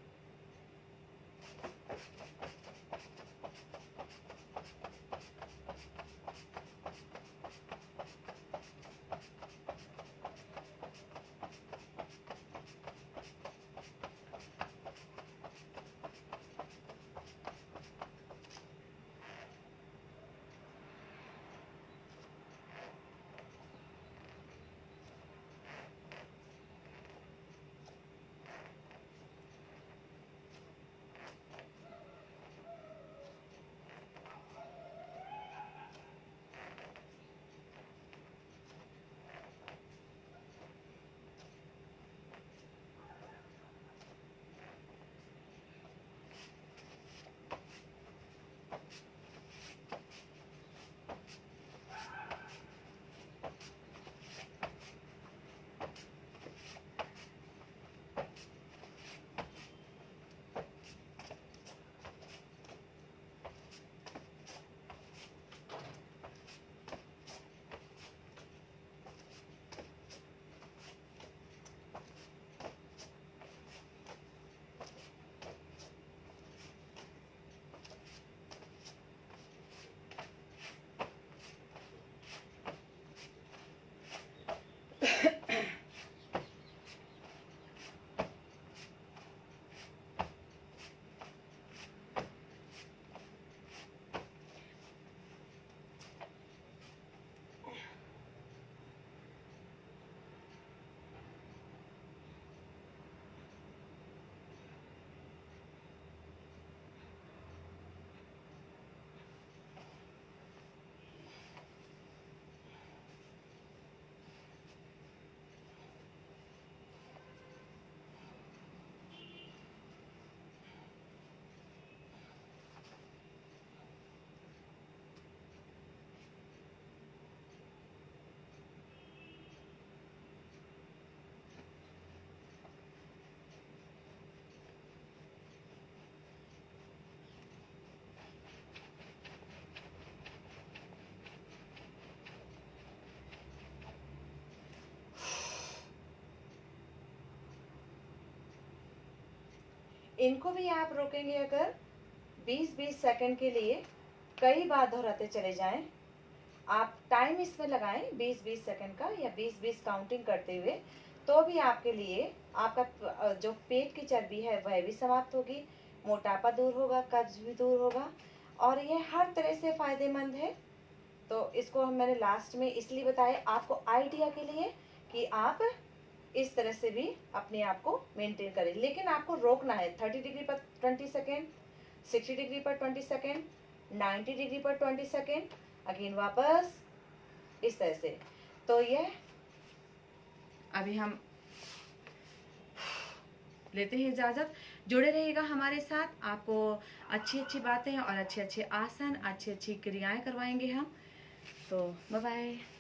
इनको भी आप रोकेंगे अगर 20-20 सेकंड के लिए, कई बार दोहराते चले जाएं। आप टाइम इसमें लगाएं 20-20 सेकंड का, या 20-20 काउंटिंग करते हुए, तो भी आपके लिए आपका जो पेट की चर्बी है वह भी समाप्त होगी, मोटापा दूर होगा, कब्ज भी दूर होगा, और ये हर तरह से फायदेमंद है। तो इसको मैंने लास्ट में इसलिए बताया आपको आइडिया के लिए कि आप इस तरह से भी अपने आप को मेंटेन करें। लेकिन आपको रोकना है 30 डिग्री पर 20 सेकेंड, 60 डिग्री पर 20 सेकेंड, 90 डिग्री पर 20 सेकेंड, अगेन वापस इस तरह से। तो ये अभी हम लेते हैं इजाज़त। जुड़े रहिएगा हमारे साथ, आपको अच्छी अच्छी बातें और अच्छे अच्छे आसन, अच्छी अच्छी क्रियाएं करवाएंगे हम। तो बाय बाय।